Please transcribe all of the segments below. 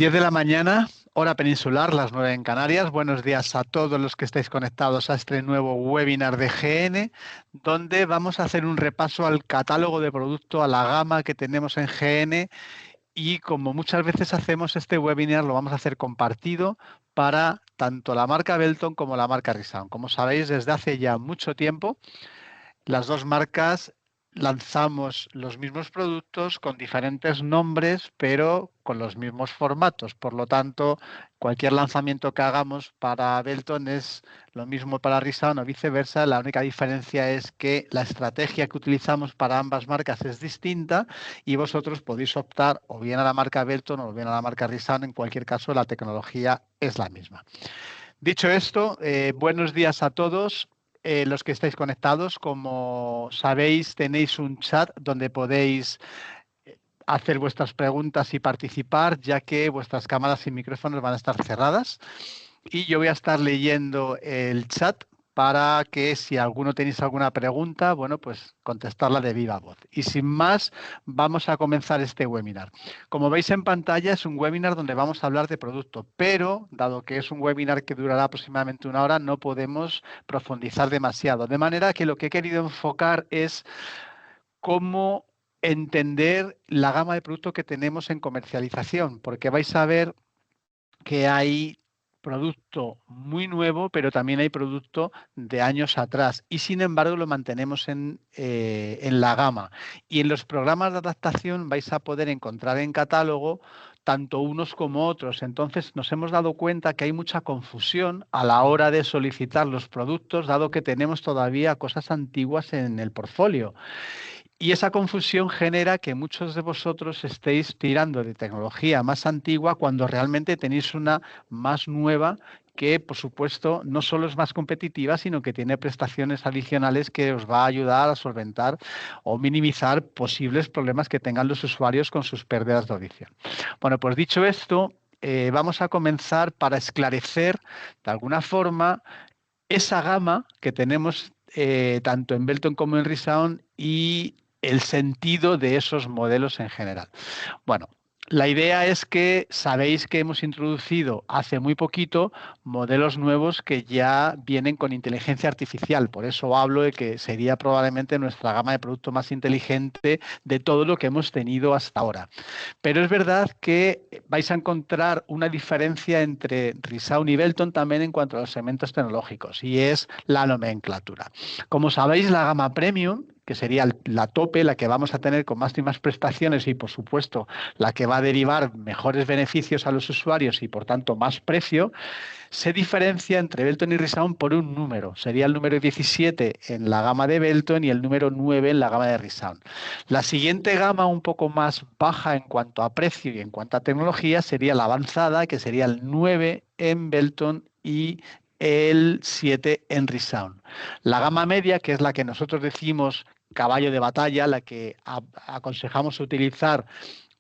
10 de la mañana, hora peninsular, las 9 en Canarias. Buenos días a todos los que estáis conectados a este nuevo webinar de GN, donde vamos a hacer un repaso al catálogo de producto, a la gama que tenemos en GN. Y como muchas veces hacemos este webinar, lo vamos a hacer compartido para tanto la marca Belton como la marca Risound. Como sabéis, desde hace ya mucho tiempo, las dos marcas lanzamos los mismos productos con diferentes nombres, pero con los mismos formatos. Por lo tanto, cualquier lanzamiento que hagamos para Belton es lo mismo para Risound o viceversa. La única diferencia es que la estrategia que utilizamos para ambas marcas es distinta y vosotros podéis optar o bien a la marca Belton o bien a la marca Risound. En cualquier caso, la tecnología es la misma. Dicho esto, buenos días a todos. Los que estáis conectados, como sabéis, tenéis un chat donde podéis hacer vuestras preguntas y participar, ya que vuestras cámaras y micrófonos van a estar cerradas. Y yo voy a estar leyendo el chat para que si alguno tenéis alguna pregunta, bueno, pues contestarla de viva voz. Y sin más, vamos a comenzar este webinar. Como veis en pantalla, es un webinar donde vamos a hablar de producto, pero dado que es un webinar que durará aproximadamente una hora, no podemos profundizar demasiado. De manera que lo que he querido enfocar es cómo entender la gama de productos que tenemos en comercialización, porque vais a ver que hay producto muy nuevo, pero también hay producto de años atrás y sin embargo lo mantenemos en la gama. Y en los programas de adaptación vais a poder encontrar en catálogo tanto unos como otros. Entonces nos hemos dado cuenta que hay mucha confusión a la hora de solicitar los productos, dado que tenemos todavía cosas antiguas en el portfolio. Y esa confusión genera que muchos de vosotros estéis tirando de tecnología más antigua cuando realmente tenéis una más nueva que, por supuesto, no solo es más competitiva, sino que tiene prestaciones adicionales que os va a ayudar a solventar o minimizar posibles problemas que tengan los usuarios con sus pérdidas de audición. Bueno, pues dicho esto, vamos a comenzar para esclarecer de alguna forma esa gama que tenemos tanto en Belton como en Resound y el sentido de esos modelos en general. Bueno, la idea es que sabéis que hemos introducido hace muy poquito modelos nuevos que ya vienen con inteligencia artificial. Por eso hablo de que sería probablemente nuestra gama de producto más inteligente de todo lo que hemos tenido hasta ahora. Pero es verdad que vais a encontrar una diferencia entre Resound y Belton también en cuanto a los segmentos tecnológicos, y es la nomenclatura. Como sabéis, la gama Premium, que sería la tope, la que vamos a tener con más y más prestaciones y, por supuesto, la que va a derivar mejores beneficios a los usuarios y, por tanto, más precio, se diferencia entre Belton y Resound por un número. Sería el número 17 en la gama de Belton y el número 9 en la gama de Resound. La siguiente gama, un poco más baja en cuanto a precio y en cuanto a tecnología, sería la avanzada, que sería el 9 en Belton y el 7 en Resound. La gama media, que es la que nosotros decimos caballo de batalla, la que aconsejamos utilizar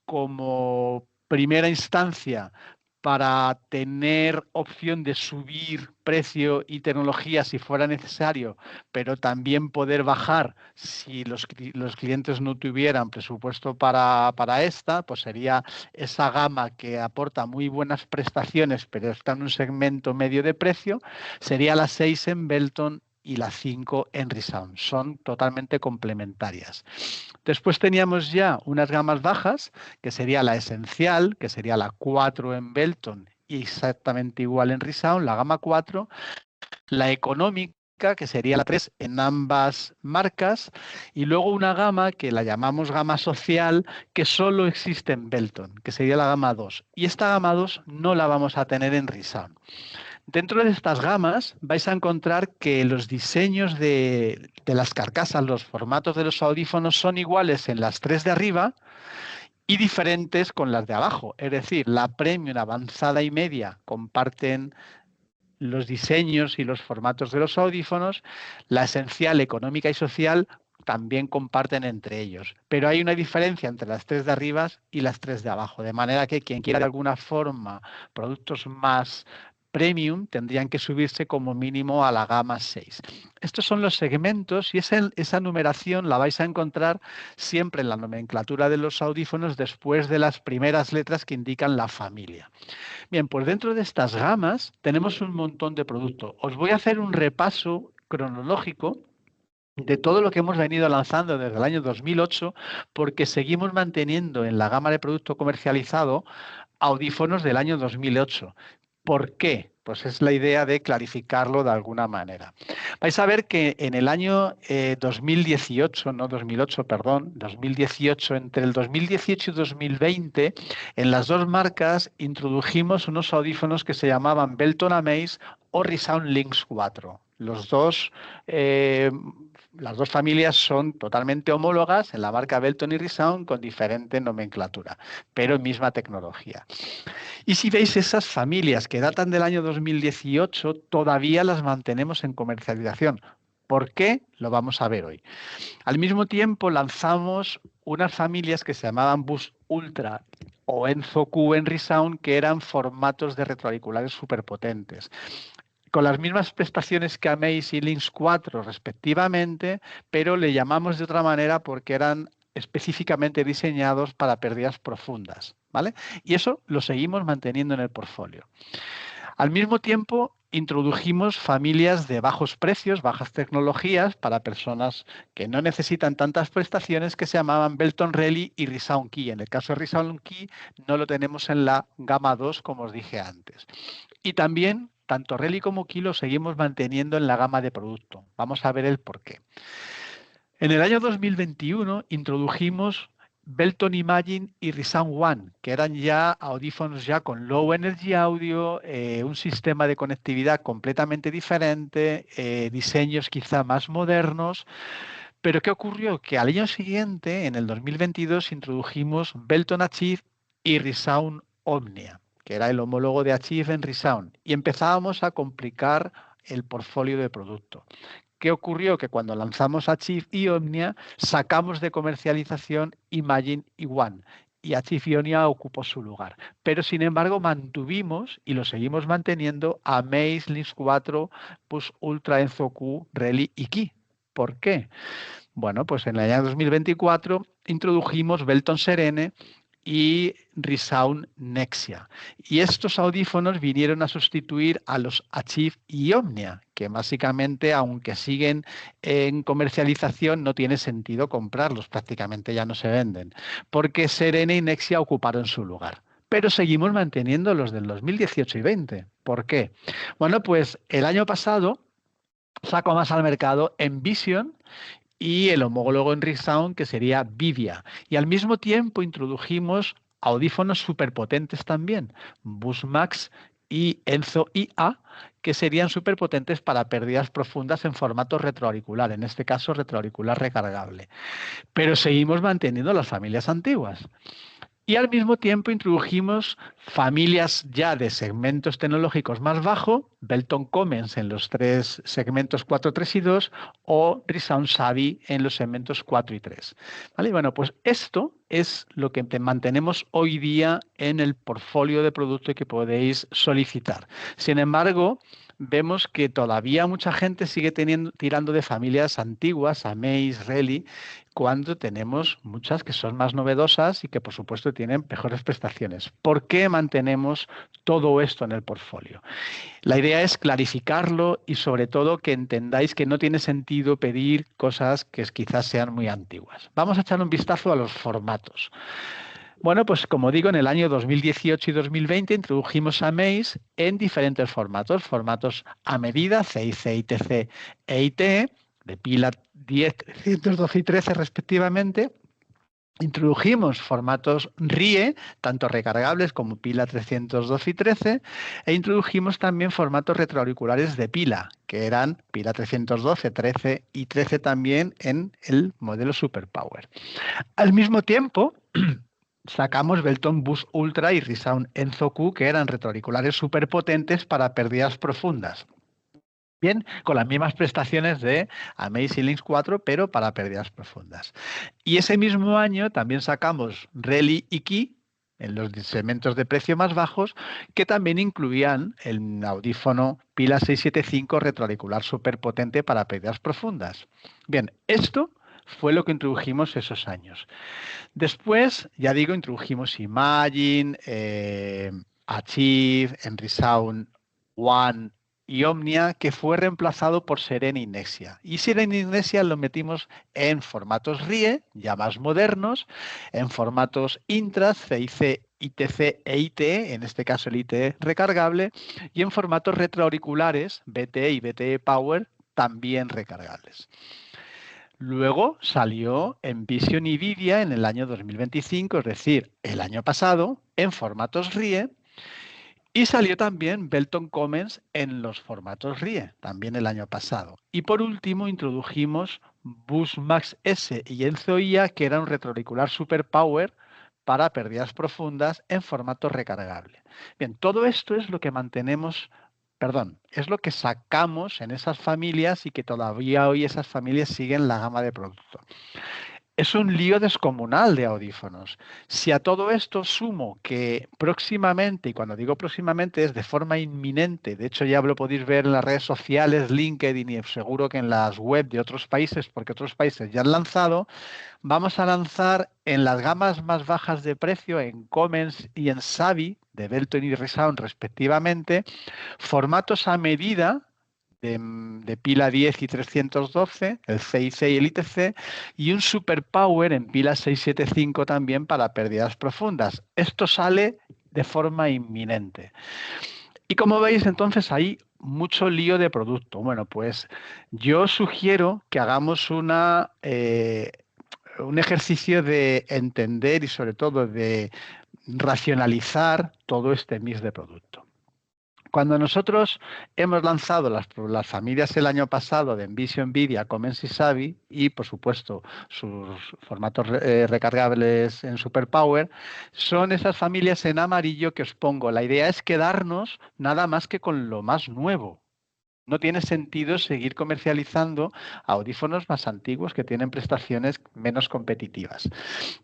como primera instancia para tener opción de subir precio y tecnología si fuera necesario, pero también poder bajar si los clientes no tuvieran presupuesto para esta, pues sería esa gama que aporta muy buenas prestaciones, pero está en un segmento medio de precio, sería la 6 en Belton y la 5 en Resound. Son totalmente complementarias. Después teníamos ya unas gamas bajas, que sería la esencial, que sería la 4 en Belton y exactamente igual en Resound, la gama 4, la económica, que sería la 3 en ambas marcas, y luego una gama que la llamamos gama social, que solo existe en Belton, que sería la gama 2. Y esta gama 2 no la vamos a tener en Resound. Dentro de estas gamas vais a encontrar que los diseños de las carcasas, los formatos de los audífonos son iguales en las tres de arriba y diferentes con las de abajo. Es decir, la Premium, avanzada y media comparten los diseños y los formatos de los audífonos, la esencial, económica y social también comparten entre ellos. Pero hay una diferencia entre las tres de arriba y las tres de abajo, de manera que quien quiera de alguna forma productos más premium tendrían que subirse como mínimo a la gama 6. Estos son los segmentos y esa numeración la vais a encontrar siempre en la nomenclatura de los audífonos después de las primeras letras que indican la familia. Bien, pues dentro de estas gamas tenemos un montón de productos. Os voy a hacer un repaso cronológico de todo lo que hemos venido lanzando desde el año 2008, porque seguimos manteniendo en la gama de producto comercializado audífonos del año 2008. ¿Por qué? Pues es la idea de clarificarlo de alguna manera. Vais a ver que en el año 2018, no 2008, perdón, 2018, entre el 2018 y 2020, en las dos marcas introdujimos unos audífonos que se llamaban Belton Amaze o ReSound Lynx 4. Las dos familias son totalmente homólogas en la marca Belton y ReSound con diferente nomenclatura, pero misma tecnología. Y si veis esas familias que datan del año 2018, todavía las mantenemos en comercialización. ¿Por qué? Lo vamos a ver hoy. Al mismo tiempo lanzamos unas familias que se llamaban Bus Ultra o Enzo Q en ReSound, que eran formatos de retroauriculares superpotentes, con las mismas prestaciones que Amaze y Lynx 4 respectivamente, pero le llamamos de otra manera porque eran específicamente diseñados para pérdidas profundas, ¿vale? Y eso lo seguimos manteniendo en el portfolio. Al mismo tiempo, introdujimos familias de bajos precios, bajas tecnologías, para personas que no necesitan tantas prestaciones, que se llamaban Belton Rally y ReSound Key. En el caso de ReSound Key no lo tenemos en la gama 2, como os dije antes. Y también, tanto Rally como Key lo seguimos manteniendo en la gama de producto. Vamos a ver el por qué. En el año 2021 introdujimos Belton Imagine y ReSound One, que eran ya audífonos ya con Low Energy Audio, un sistema de conectividad completamente diferente, diseños quizá más modernos. Pero ¿qué ocurrió? Que al año siguiente, en el 2022, introdujimos Belton Achieve y ReSound Omnia, que era el homólogo de Achieve en ReSound, y empezábamos a complicar el portfolio de producto. ¿Qué ocurrió? Que cuando lanzamos Achieve y Omnia, sacamos de comercialización Imagine y One, y Achieve y Omnia ocupó su lugar. Pero, sin embargo, mantuvimos y lo seguimos manteniendo Amaze, Lynx 4, Bus Ultra, Enzo Q, Rally y Key. ¿Por qué? Bueno, pues en el año 2024 introdujimos Belton Serene y ReSound Nexia. Y estos audífonos vinieron a sustituir a los Achieve y Omnia, que básicamente, aunque siguen en comercialización, no tiene sentido comprarlos, prácticamente ya no se venden, porque Serene y Nexia ocuparon su lugar. Pero seguimos manteniendo los del 2018 y 20. ¿Por qué? Bueno, pues el año pasado sacó más al mercado Envision y el homólogo en ReSound, que sería Vivia. Y al mismo tiempo introdujimos audífonos superpotentes también, Busmax y Enzo IA, que serían superpotentes para pérdidas profundas en formato retroauricular, en este caso retroauricular recargable. Pero seguimos manteniendo las familias antiguas. Y al mismo tiempo introdujimos familias ya de segmentos tecnológicos más bajos, Belton Comens en los tres segmentos 4, 3 y 2 o ReSound Savvy en los segmentos 4 y 3. ¿Vale? Bueno, pues esto es lo que mantenemos hoy día en el portfolio de productos que podéis solicitar. Sin embargo, vemos que todavía mucha gente sigue tirando de familias antiguas, Amaze, Rally, cuando tenemos muchas que son más novedosas y que por supuesto tienen mejores prestaciones. ¿Por qué mantenemos todo esto en el portfolio? La idea es clarificarlo y sobre todo que entendáis que no tiene sentido pedir cosas que quizás sean muy antiguas. Vamos a echar un vistazo a los formatos. Bueno, pues como digo, en el año 2018 y 2020 introdujimos Amaze en diferentes formatos, formatos a medida, CIC, ITC e ITE, de pila 10, 312 y 13 respectivamente. Introdujimos formatos RIE, tanto recargables como pila 312 y 13, e introdujimos también formatos retroauriculares de pila, que eran pila 312, 13 y 13 también en el modelo Superpower. Al mismo tiempo, sacamos Belton Bus Ultra y ReSound Enzo Q, que eran retroauriculares superpotentes para pérdidas profundas. Bien, con las mismas prestaciones de Amaze y Lynx 4, pero para pérdidas profundas. Y ese mismo año también sacamos Rally y Key, en los segmentos de precio más bajos, que también incluían el audífono pila 675 retroauricular superpotente para pérdidas profundas. Bien, esto fue lo que introdujimos esos años. Después, ya digo, introdujimos Imagine, Achieve, Enrisound One y Omnia, que fue reemplazado por Serena y Nexia. Y Serena y Nexia lo metimos en formatos RIE, ya más modernos, en formatos Intras, CIC, ITC e ITE, en este caso el ITE recargable, y en formatos retroauriculares, BTE y BTE Power, también recargables. Luego salió Envision y Vidia en el año 2025, es decir, el año pasado, en formatos RIE, y salió también Belton Comens en los formatos RIE, también el año pasado. Y por último introdujimos Busmax S y Enzo IA, que era un retroauricular Super Power para pérdidas profundas en formato recargable. Bien, todo esto es lo que es lo que sacamos en esas familias y que todavía hoy esas familias siguen la gama de producto. Es un lío descomunal de audífonos. Si a todo esto sumo que próximamente, y cuando digo próximamente es de forma inminente, de hecho ya lo podéis ver en las redes sociales, LinkedIn y seguro que en las web de otros países, porque otros países ya han lanzado, vamos a lanzar en las gamas más bajas de precio, en Comens y en Savi, de Belton y Resound respectivamente, formatos a medida de pila 10 y 312, el CIC y el ITC, y un Super Power en pila 675 también para pérdidas profundas. Esto sale de forma inminente. Y como veis, entonces hay mucho lío de producto. Bueno, pues yo sugiero que hagamos un ejercicio de entender y sobre todo de racionalizar todo este mix de producto. Cuando nosotros hemos lanzado las familias el año pasado de Envision, Vidia, Comens y Savi y, por supuesto, sus formatos recargables en Superpower, son esas familias en amarillo que os pongo. La idea es quedarnos nada más que con lo más nuevo. No tiene sentido seguir comercializando audífonos más antiguos que tienen prestaciones menos competitivas.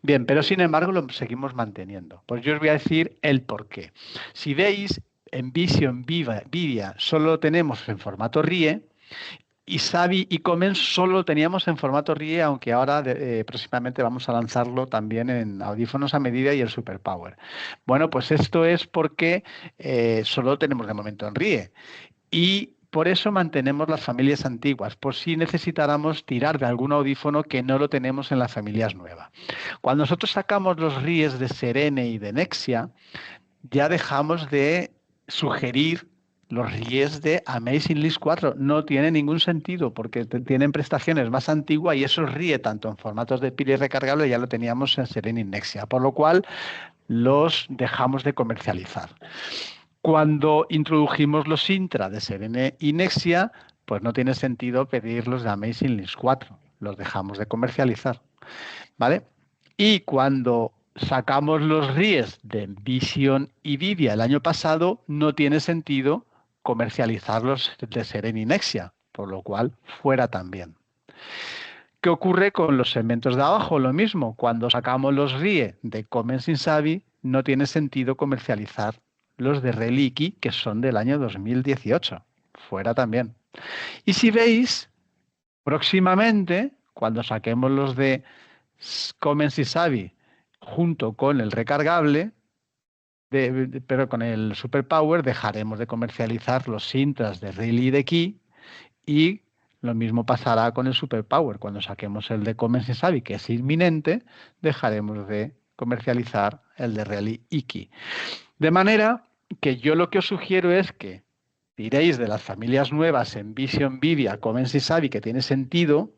Bien, pero sin embargo lo seguimos manteniendo. Pues yo os voy a decir el porqué. Si veis, en Vision Vidia solo lo tenemos en formato RIE y Savi y Comens solo lo teníamos en formato RIE, aunque ahora próximamente vamos a lanzarlo también en audífonos a medida y el Super Power. Bueno, pues esto es porque solo lo tenemos de momento en RIE. Y por eso mantenemos las familias antiguas, por si necesitáramos tirar de algún audífono que no lo tenemos en las familias nuevas. Cuando nosotros sacamos los RIEs de Serene y de Nexia, ya dejamos de sugerir los RIEs de Amazing List 4. No tiene ningún sentido porque tienen prestaciones más antiguas y esos RIE, tanto en formatos de pila y recargable, ya lo teníamos en Serene y Nexia, por lo cual los dejamos de comercializar. Cuando introdujimos los Intra de Serene y Nexia, pues no tiene sentido pedirlos de Amazing List 4. Los dejamos de comercializar, ¿vale? Y cuando sacamos los RIEs de Vision y Vidia el año pasado, no tiene sentido comercializarlos de Serene y Nexia, por lo cual fuera también. ¿Qué ocurre con los segmentos de abajo? Lo mismo, cuando sacamos los RIE de Comens y Savi, no tiene sentido comercializar los de Reliki, que son del año 2018. Fuera también. Y si veis, próximamente, cuando saquemos los de Comens y Savi junto con el recargable, pero con el Superpower, dejaremos de comercializar los Intras de Relay y de Key y lo mismo pasará con el Superpower. Cuando saquemos el de Comens y Savi, que es inminente, dejaremos de comercializar el de Relay y Key. De manera que yo lo que os sugiero es que tiréis de las familias nuevas en Vision, Vidia, Comens y Savi, que tiene sentido.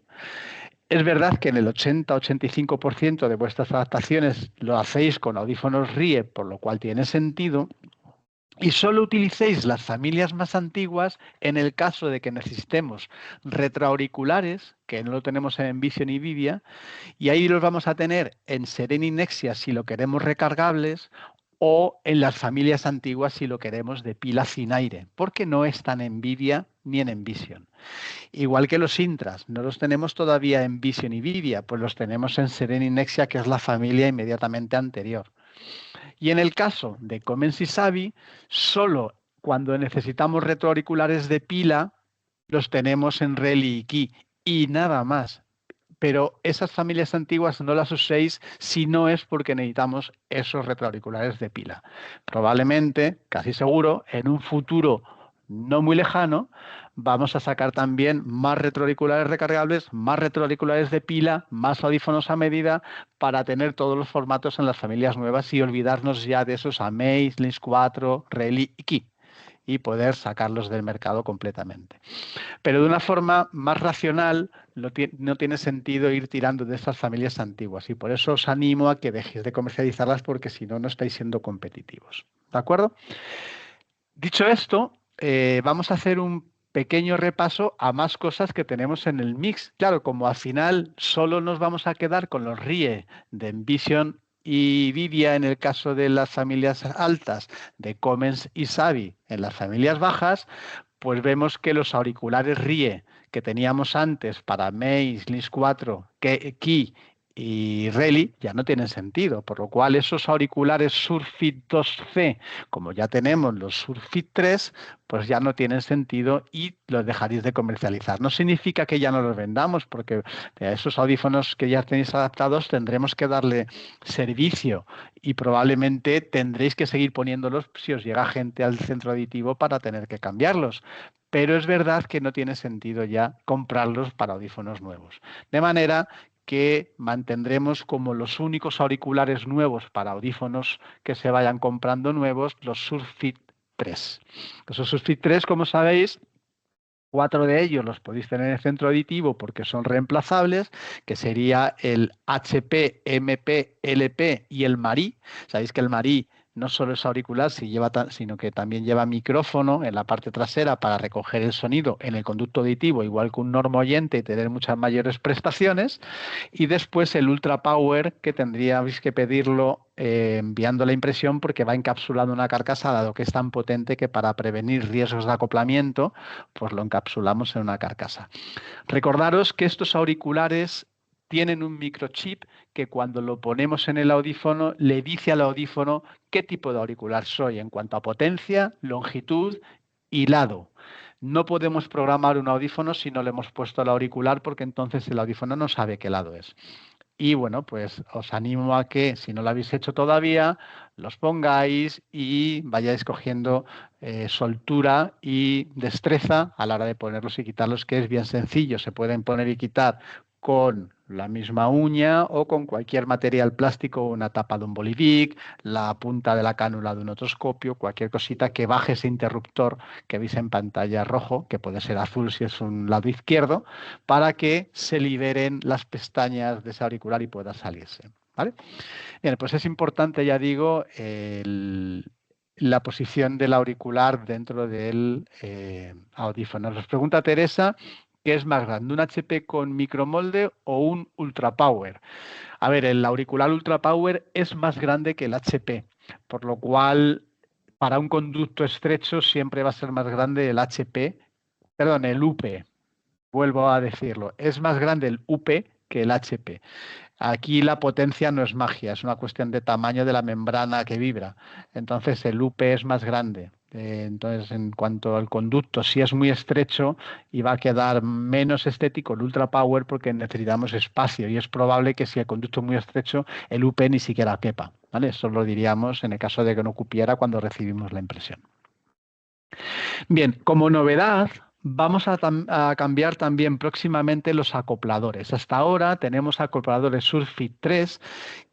Es verdad que en el 80-85% de vuestras adaptaciones lo hacéis con audífonos RIE, por lo cual tiene sentido. Y solo utilicéis las familias más antiguas en el caso de que necesitemos retroauriculares, que no lo tenemos en Vision y Vidia, y ahí los vamos a tener en Serene y Nexia si lo queremos recargables, o en las familias antiguas si lo queremos de pila sin aire, porque no están en Vidia ni en Envision. Igual que los Intras, no los tenemos todavía en Vision y Vidia, pues los tenemos en Serene y Nexia, que es la familia inmediatamente anterior. Y en el caso de Comens y Savi, solo cuando necesitamos retroauriculares de pila los tenemos en Reli y Qi y nada más. Pero esas familias antiguas no las uséis si no es porque necesitamos esos retroauriculares de pila. Probablemente, casi seguro, en un futuro no muy lejano, vamos a sacar también más retroauriculares recargables, más retroauriculares de pila, más audífonos a medida para tener todos los formatos en las familias nuevas y olvidarnos ya de esos Amaze, Lynx 4, Reli y Qi y poder sacarlos del mercado completamente. Pero de una forma más racional no tiene sentido ir tirando de estas familias antiguas y por eso os animo a que dejéis de comercializarlas porque si no, no estáis siendo competitivos. ¿De acuerdo? Dicho esto, vamos a hacer un pequeño repaso a más cosas que tenemos en el mix. Claro, como al final solo nos vamos a quedar con los RIE de Envision y Vivia en el caso de las familias altas, de Comens y Savi en las familias bajas, pues vemos que los auriculares RIE que teníamos antes para Maze, Lynx 4, Qi y Reli ya no tienen sentido, por lo cual esos auriculares Surfit 2C, como ya tenemos los Surfit 3, pues ya no tienen sentido y los dejaréis de comercializar. No significa que ya no los vendamos, porque a esos audífonos que ya tenéis adaptados tendremos que darle servicio y probablemente tendréis que seguir poniéndolos si os llega gente al centro auditivo para tener que cambiarlos. Pero es verdad que no tiene sentido ya comprarlos para audífonos nuevos. De manera que mantendremos como los únicos auriculares nuevos para audífonos que se vayan comprando nuevos, los Surfit 3. Los Surfit 3, como sabéis, 4 de ellos los podéis tener en el centro auditivo porque son reemplazables, que sería el HP, MP, LP y el Marí. Sabéis que el Marí no solo es auricular, sino que también lleva micrófono en la parte trasera para recoger el sonido en el conducto auditivo, igual que un normoyente y tener muchas mayores prestaciones. Y después el Ultra Power, que tendríais que pedirlo enviando la impresión porque va encapsulado en una carcasa, dado que es tan potente que para prevenir riesgos de acoplamiento, pues lo encapsulamos en una carcasa. Recordaros que estos auriculares tienen un microchip que cuando lo ponemos en el audífono le dice al audífono qué tipo de auricular soy en cuanto a potencia, longitud y lado. No podemos programar un audífono si no le hemos puesto el auricular porque entonces el audífono no sabe qué lado es. Y bueno, pues os animo a que, si no lo habéis hecho todavía, los pongáis y vayáis cogiendo soltura y destreza a la hora de ponerlos y quitarlos, que es bien sencillo. Se pueden poner y quitar con la misma uña o con cualquier material plástico, una tapa de un bolivic, la punta de la cánula de un otoscopio, cualquier cosita que baje ese interruptor que veis en pantalla rojo, que puede ser azul si es un lado izquierdo, para que se liberen las pestañas de ese auricular y pueda salirse. ¿Vale? Bien, pues es importante, ya digo, la posición del auricular dentro del audífono. Nos pregunta Teresa, ¿qué es más grande, un HP con micromolde o un Ultra Power? A ver, el auricular Ultra Power es más grande que el HP, por lo cual para un conducto estrecho siempre va a ser más grande el el UP. Vuelvo a decirlo, es más grande el UP que el HP. Aquí la potencia no es magia, es una cuestión de tamaño de la membrana que vibra. Entonces el UP es más grande. Entonces, en cuanto al conducto, si es muy estrecho y va a quedar menos estético el Ultra Power porque necesitamos espacio y es probable que si el conducto es muy estrecho, el UP ni siquiera quepa. ¿Vale? Eso lo diríamos en el caso de que no cupiera cuando recibimos la impresión. Bien, como novedad, vamos a cambiar también próximamente los acopladores. Hasta ahora tenemos acopladores Surfit 3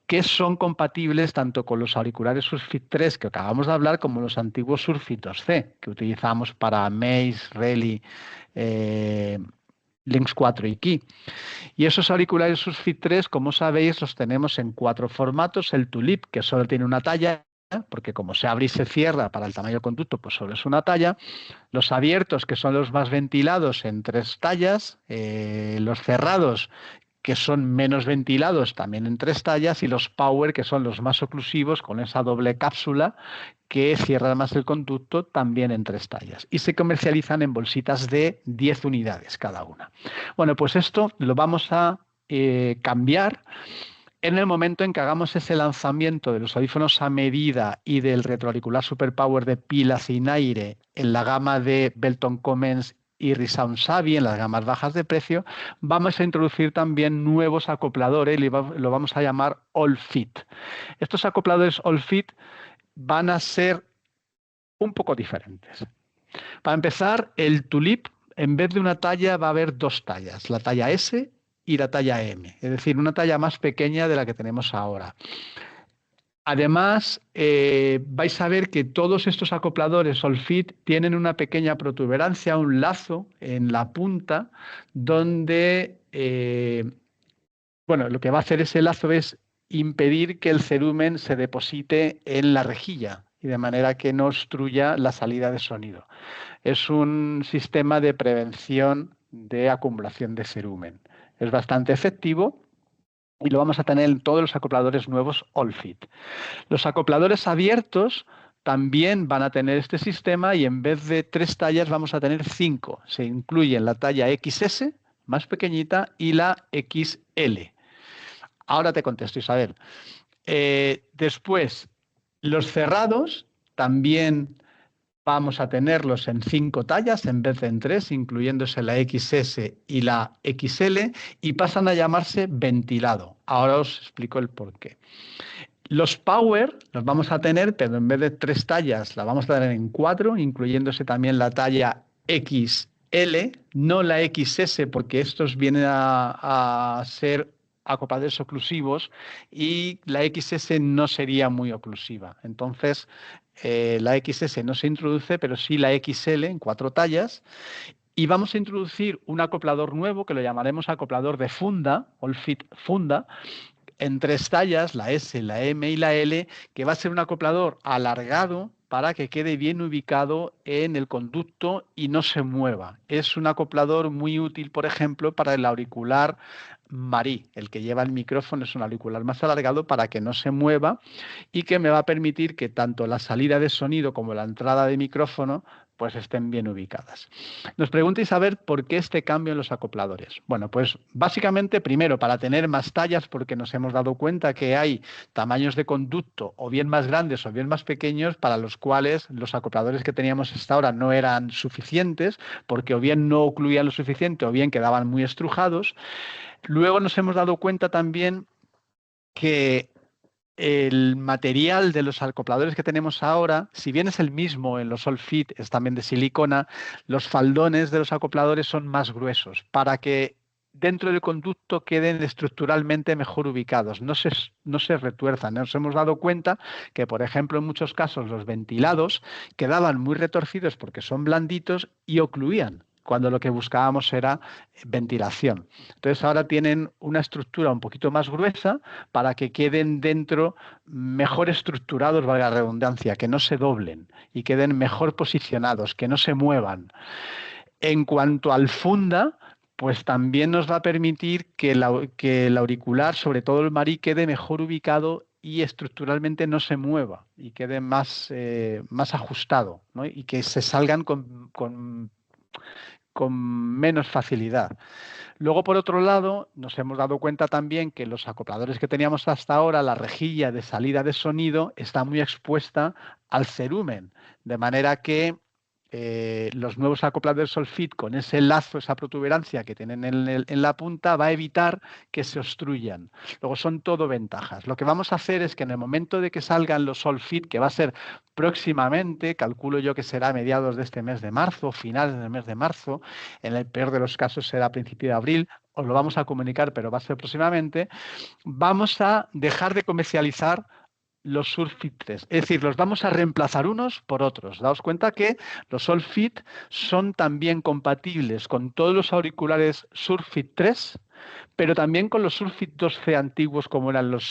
que son compatibles tanto con los auriculares Surfit 3 que acabamos de hablar como los antiguos Surfit 2C que utilizamos para Maze, Reli, Lynx 4 y Qi. Y esos auriculares Surfit 3, como sabéis, los tenemos en 4 formatos. El Tulip, que solo tiene una talla, porque como se abre y se cierra para el tamaño del conducto, pues solo es una talla. Los abiertos, que son los más ventilados, en 3 tallas. Los cerrados, que son menos ventilados, también en 3 tallas. Y los Power, que son los más oclusivos, con esa doble cápsula que cierra más el conducto, también en 3 tallas. Y se comercializan en bolsitas de 10 unidades cada una. Bueno, pues esto lo vamos a cambiar en el momento en que hagamos ese lanzamiento de los audífonos a medida y del retroauricular Superpower de pila sin aire en la gama de Belton Comens y ReSound Savi, en las gamas bajas de precio, vamos a introducir también nuevos acopladores, lo vamos a llamar All Fit. Estos acopladores All Fit van a ser un poco diferentes. Para empezar, el Tulip, en vez de una talla, va a haber dos tallas, la talla S y la talla M, es decir, una talla más pequeña de la que tenemos ahora. Además, vais a ver que todos estos acopladores All Fit tienen una pequeña protuberancia, un lazo en la punta, donde bueno, lo que va a hacer ese lazo es impedir que el cerumen se deposite en la rejilla y de manera que no obstruya la salida de sonido. Es un sistema de prevención de acumulación de cerumen. Es bastante efectivo y lo vamos a tener en todos los acopladores nuevos All Fit. Los acopladores abiertos también van a tener este sistema y en vez de 3 tallas vamos a tener 5. Se incluyen la talla XS, más pequeñita, y la XL. Ahora te contesto, Isabel. Después, los cerrados también vamos a tenerlos en 5 tallas en vez de en 3, incluyéndose la XS y la XL, y pasan a llamarse ventilado. Ahora os explico el porqué. Los Power los vamos a tener, pero en vez de 3 tallas, la vamos a tener en 4, incluyéndose también la talla XL, no la XS, porque estos vienen a ser acopladores oclusivos y la XS no sería muy oclusiva. Entonces, la XS no se introduce, pero sí la XL en 4 tallas. Y vamos a introducir un acoplador nuevo que lo llamaremos acoplador de funda, All Fit funda, en 3 tallas, la S, la M y la L, que va a ser un acoplador alargado para que quede bien ubicado en el conducto y no se mueva. Es un acoplador muy útil, por ejemplo, para el auricular Marí. El que lleva el micrófono es un auricular más alargado para que no se mueva y que me va a permitir que tanto la salida de sonido como la entrada de micrófono pues estén bien ubicadas. Nos pregunta Isabel por qué este cambio en los acopladores. Bueno, pues básicamente primero para tener más tallas porque nos hemos dado cuenta que hay tamaños de conducto o bien más grandes o bien más pequeños para los cuales los acopladores que teníamos hasta ahora no eran suficientes porque o bien no ocluían lo suficiente o bien quedaban muy estrujados. Luego nos hemos dado cuenta también que el material de los acopladores que tenemos ahora, si bien es el mismo en los All Fit, es también de silicona, los faldones de los acopladores son más gruesos para que dentro del conducto queden estructuralmente mejor ubicados, no se retuerzan. Nos hemos dado cuenta que, por ejemplo, en muchos casos los ventilados quedaban muy retorcidos porque son blanditos y ocluían, cuando lo que buscábamos era ventilación. Entonces ahora tienen una estructura un poquito más gruesa para que queden dentro mejor estructurados, valga la redundancia, que no se doblen y queden mejor posicionados, que no se muevan. En cuanto al funda, pues también nos va a permitir que el auricular, sobre todo el Marí, quede mejor ubicado y estructuralmente no se mueva y quede más ajustado, ¿no? Y que se salgan con menos facilidad. Luego, por otro lado, nos hemos dado cuenta también que los acopladores que teníamos hasta ahora, la rejilla de salida de sonido está muy expuesta al cerumen, de manera que los nuevos acopladores All Fit con ese lazo, esa protuberancia que tienen en la punta, va a evitar que se obstruyan. Luego son todo ventajas. Lo que vamos a hacer es que en el momento de que salgan los All Fit, que va a ser próximamente, calculo yo que será a mediados de este mes de marzo, finales del mes de marzo, en el peor de los casos será a principio de abril, os lo vamos a comunicar, pero va a ser próximamente, vamos a dejar de comercializar los Surfit 3. Es decir, los vamos a reemplazar unos por otros. Daos cuenta que los All Fit son también compatibles con todos los auriculares Surfit 3, pero también con los Surfit 2C antiguos como eran los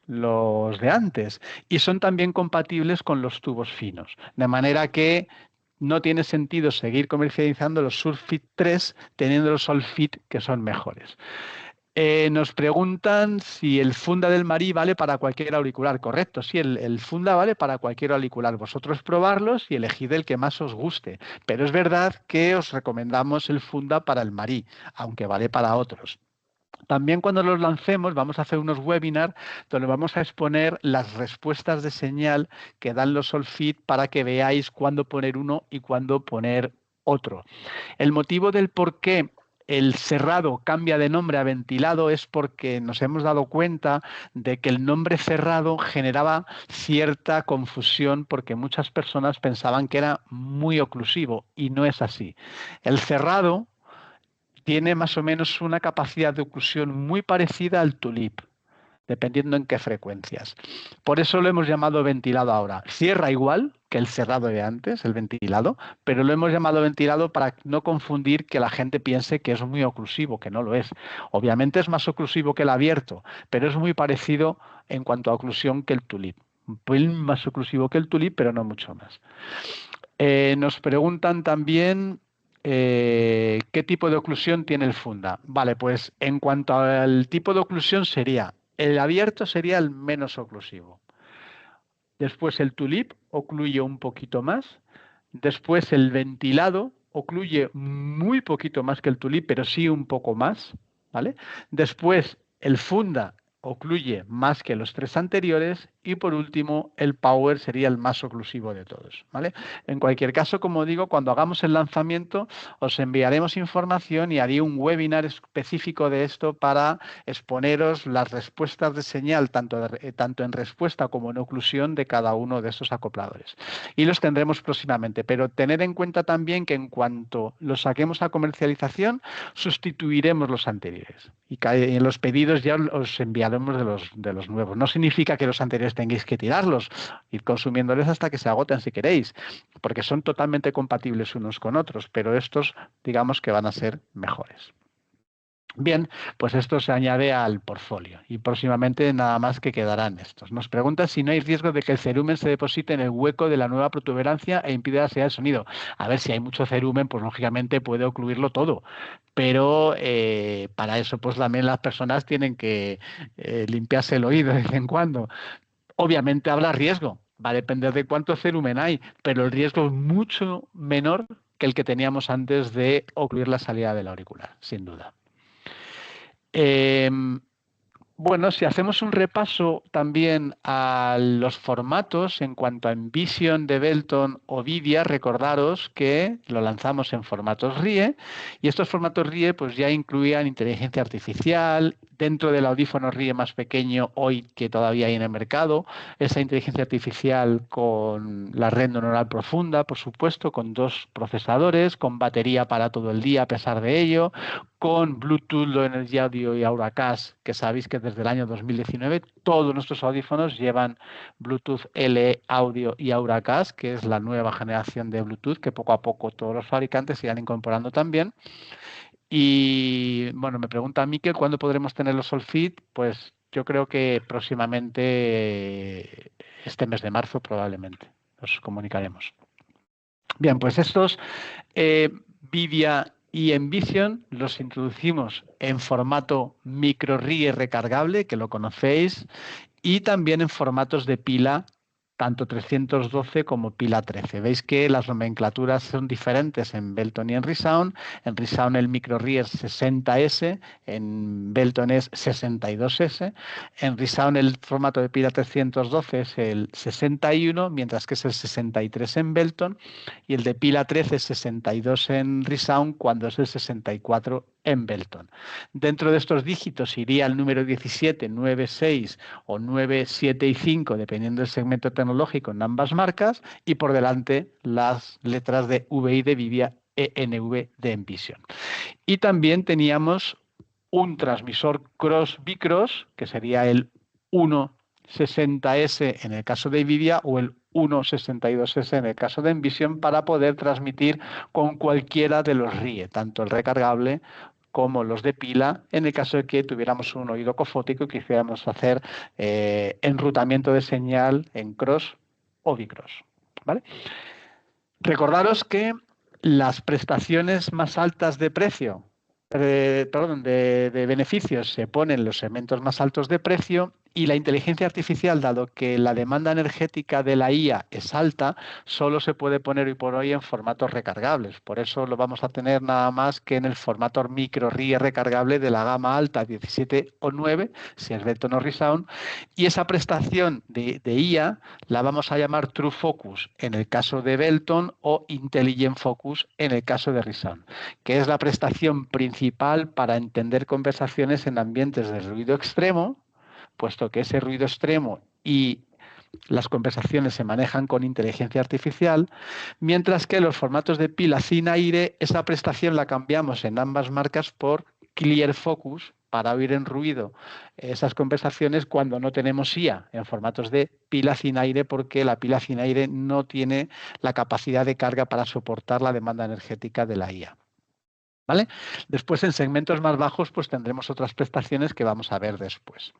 de antes. Y son también compatibles con los tubos finos. De manera que no tiene sentido seguir comercializando los Surfit 3 teniendo los All Fit que son mejores. Nos preguntan si el funda del Marí vale para cualquier auricular. Correcto, sí, el funda vale para cualquier auricular. Vosotros probarlos y elegid el que más os guste. Pero es verdad que os recomendamos el funda para el Marí, aunque vale para otros. También cuando los lancemos vamos a hacer unos webinars donde vamos a exponer las respuestas de señal que dan los Solfit para que veáis cuándo poner uno y cuándo poner otro. El motivo del por qué el cerrado cambia de nombre a ventilado es porque nos hemos dado cuenta de que el nombre cerrado generaba cierta confusión porque muchas personas pensaban que era muy oclusivo y no es así. El cerrado tiene más o menos una capacidad de oclusión muy parecida al tulip, dependiendo en qué frecuencias. Por eso lo hemos llamado ventilado ahora. Cierra igual que el cerrado de antes, el ventilado, pero lo hemos llamado ventilado para no confundir que la gente piense que es muy oclusivo, que no lo es. Obviamente es más oclusivo que el abierto, pero es muy parecido en cuanto a oclusión que el tulip. Un pelín más oclusivo que el tulip, pero no mucho más. Nos preguntan también qué tipo de oclusión tiene el funda. Vale, pues en cuanto al tipo de oclusión sería, el abierto sería el menos oclusivo. Después el tulip ocluye un poquito más. Después el ventilado ocluye muy poquito más que el tulip, pero sí un poco más, ¿vale? Después el funda ocluye más que los tres anteriores y por último el power sería el más oclusivo de todos, ¿vale? En cualquier caso, como digo, cuando hagamos el lanzamiento os enviaremos información y haré un webinar específico de esto para exponeros las respuestas de señal, tanto en respuesta como en oclusión de cada uno de estos acopladores. Y los tendremos próximamente, pero tened en cuenta también que en cuanto los saquemos a comercialización, sustituiremos los anteriores. Y en los pedidos ya os enviaremos de los nuevos. No significa que los anteriores tengáis que tirarlos, ir consumiéndoles hasta que se agoten si queréis, porque son totalmente compatibles unos con otros, pero estos digamos que van a ser mejores. Bien, pues esto se añade al portfolio y próximamente nada más que quedarán estos. Nos pregunta si no hay riesgo de que el cerumen se deposite en el hueco de la nueva protuberancia e impida la salida del sonido. A ver, si hay mucho cerumen, pues lógicamente puede ocluirlo todo, pero para eso pues también las personas tienen que limpiarse el oído de vez en cuando. Obviamente habrá riesgo, va a depender de cuánto cerumen hay, pero el riesgo es mucho menor que el que teníamos antes de ocluir la salida del auricular, sin duda. Bueno, si hacemos un repaso también a los formatos en cuanto a Envision de Belton o Vidia, recordaros que lo lanzamos en formatos RIE y estos formatos RIE pues ya incluían inteligencia artificial, dentro del audífono RIE más pequeño hoy que todavía hay en el mercado, esa inteligencia artificial con la red neuronal profunda, por supuesto, con 2 procesadores, con batería para todo el día a pesar de ello, con Bluetooth, Low Energy Audio y Auracast, que sabéis que desde el año 2019 todos nuestros audífonos llevan Bluetooth LE Audio y Auracast, que es la nueva generación de Bluetooth que poco a poco todos los fabricantes irán incorporando también. Y bueno, me pregunta Mikel, ¿cuándo podremos tener los Solfit? Pues yo creo que próximamente este mes de marzo probablemente os comunicaremos. Bien, pues estos Vidia y Envision los introducimos en formato microRIE recargable, que lo conocéis, y también en formatos de pila, tanto 312 como pila 13. Veis que las nomenclaturas son diferentes en Belton y en Resound. En Resound el microRIE es 60S, en Belton es 62S. En Resound el formato de pila 312 es el 61, mientras que es el 63 en Belton. Y el de pila 13 es 62 en Resound, cuando es el 64 en Belton. Dentro de estos dígitos iría el número 17, 9, 6 o 9, 7 y 5, dependiendo del segmento tecnológico en ambas marcas, y por delante las letras de VI de Vidia, ENV de Envision. Y también teníamos un transmisor cross-bicross, que sería el 160S en el caso de Vidia o el 162S en el caso de Envision, para poder transmitir con cualquiera de los RIE, tanto el recargable como los de pila, en el caso de que tuviéramos un oído cofótico y quisiéramos hacer enrutamiento de señal en cross o bicross, ¿vale? Recordaros que las prestaciones más altas de precio, de beneficios, se ponen en los segmentos más altos de precio Y la inteligencia artificial, dado que la demanda energética de la IA es alta, solo se puede poner hoy por hoy en formatos recargables. Por eso lo vamos a tener nada más que en el formato micro RIE recargable de la gama alta 17 o 9, si es Belton o Resound. Y esa prestación de IA la vamos a llamar True Focus en el caso de Belton o Intelligent Focus en el caso de Resound, que es la prestación principal para entender conversaciones en ambientes de ruido extremo, puesto que ese ruido extremo y las conversaciones se manejan con inteligencia artificial, mientras que los formatos de pila sin aire, esa prestación la cambiamos en ambas marcas por Clear Focus para oír en ruido esas conversaciones cuando no tenemos IA en formatos de pila sin aire, porque la pila sin aire no tiene la capacidad de carga para soportar la demanda energética de la IA. ¿Vale? Después, en segmentos más bajos, pues tendremos otras prestaciones que vamos a ver después.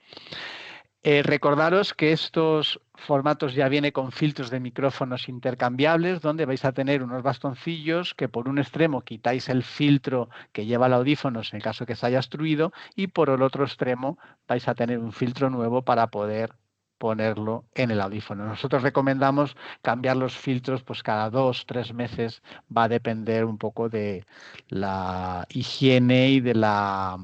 Recordaros que estos formatos ya vienen con filtros de micrófonos intercambiables, donde vais a tener unos bastoncillos que por un extremo quitáis el filtro que lleva el audífonos en caso que se haya obstruido, y por el otro extremo vais a tener un filtro nuevo para poder ponerlo en el audífono. Nosotros recomendamos cambiar los filtros pues cada 2-3 meses, va a depender un poco de la higiene y de la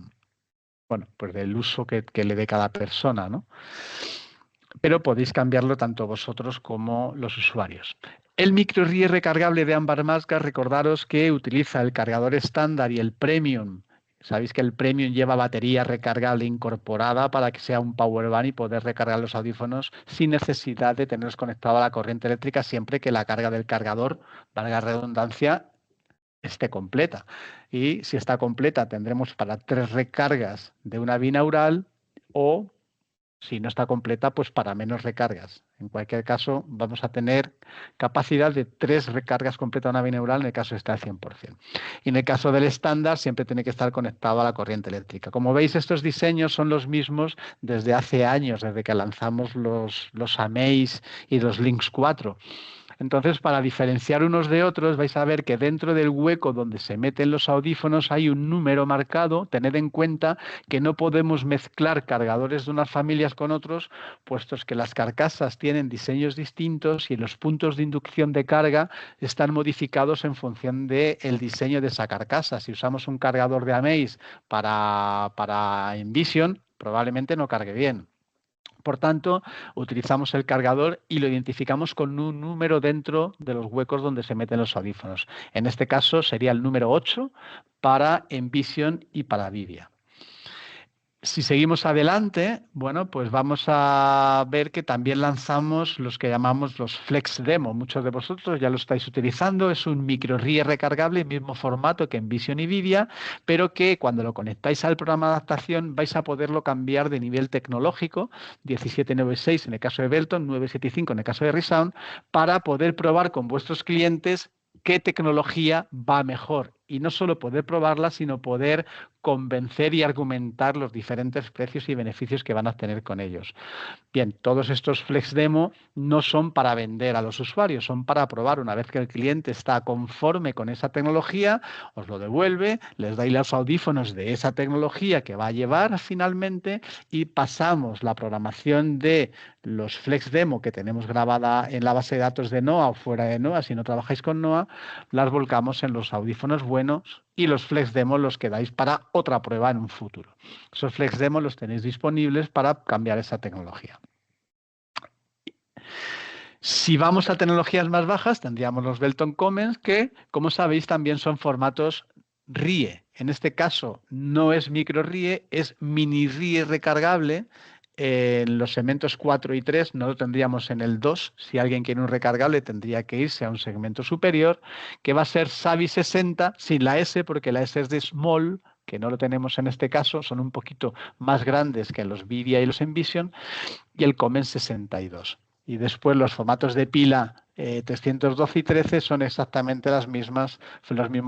pues del uso que le dé cada persona, ¿no? Pero podéis cambiarlo tanto vosotros como los usuarios. El micro RIE recargable de ambas marcas, recordaros que utiliza el cargador estándar y el premium. Sabéis que el premium lleva batería recargable incorporada para que sea un power bank y poder recargar los audífonos sin necesidad de tenerlos conectados a la corriente eléctrica, siempre que la carga del cargador, valga la redundancia, esté completa. Y si está completa, tendremos para 3 recargas de una binaural, o si no está completa, pues para menos recargas. En cualquier caso, vamos a tener capacidad de 3 recargas completas de una binaural en el caso de estar al 100%. Y en el caso del estándar, siempre tiene que estar conectado a la corriente eléctrica. Como veis, estos diseños son los mismos desde hace años, desde que lanzamos los Amaze y los Lynx 4. Entonces, para diferenciar unos de otros, vais a ver que dentro del hueco donde se meten los audífonos hay un número marcado. Tened en cuenta que no podemos mezclar cargadores de unas familias con otros, puestos que las carcasas tienen diseños distintos y los puntos de inducción de carga están modificados en función del diseño de esa carcasa. Si usamos un cargador de Amaze para Envision, probablemente no cargue bien. Por tanto, utilizamos el cargador y lo identificamos con un número dentro de los huecos donde se meten los audífonos. En este caso sería el número 8 para Envision y para Vivia. Si seguimos adelante, bueno, pues vamos a ver que también lanzamos los que llamamos los Flex Demo. Muchos de vosotros ya lo estáis utilizando. Es un micro RIE recargable, mismo formato que Envision y Vivia, pero que cuando lo conectáis al programa de adaptación vais a poderlo cambiar de nivel tecnológico, 1796 en el caso de Belton, 975 en el caso de Resound, para poder probar con vuestros clientes qué tecnología va mejor. Y no solo poder probarla, sino poder convencer y argumentar los diferentes precios y beneficios que van a tener con ellos. Bien, todos estos Flex Demo no son para vender a los usuarios, son para probar. Una vez que el cliente está conforme con esa tecnología, os lo devuelve, les dais los audífonos de esa tecnología que va a llevar finalmente, y pasamos la programación de los Flex Demo que tenemos grabada en la base de datos de NOA o fuera de NOA, si no trabajáis con NOA, las volcamos en los audífonos buenos, y los Flex Demo los quedáis para otra prueba en un futuro. Esos Flex Demo los tenéis disponibles para cambiar esa tecnología. Si vamos a tecnologías más bajas, tendríamos los Belton Commons, que, como sabéis, también son formatos RIE. En este caso no es micro RIE, es mini RIE recargable. En los segmentos 4 y 3 no lo tendríamos en el 2. Si alguien quiere un recargable, tendría que irse a un segmento superior, que va a ser Savi 60 sin la S, porque la S es de Small, que no lo tenemos en este caso. Son un poquito más grandes que los Vivia y los Envision, y el Common 62. Y después los formatos de pila 312 y 13 son exactamente los mismos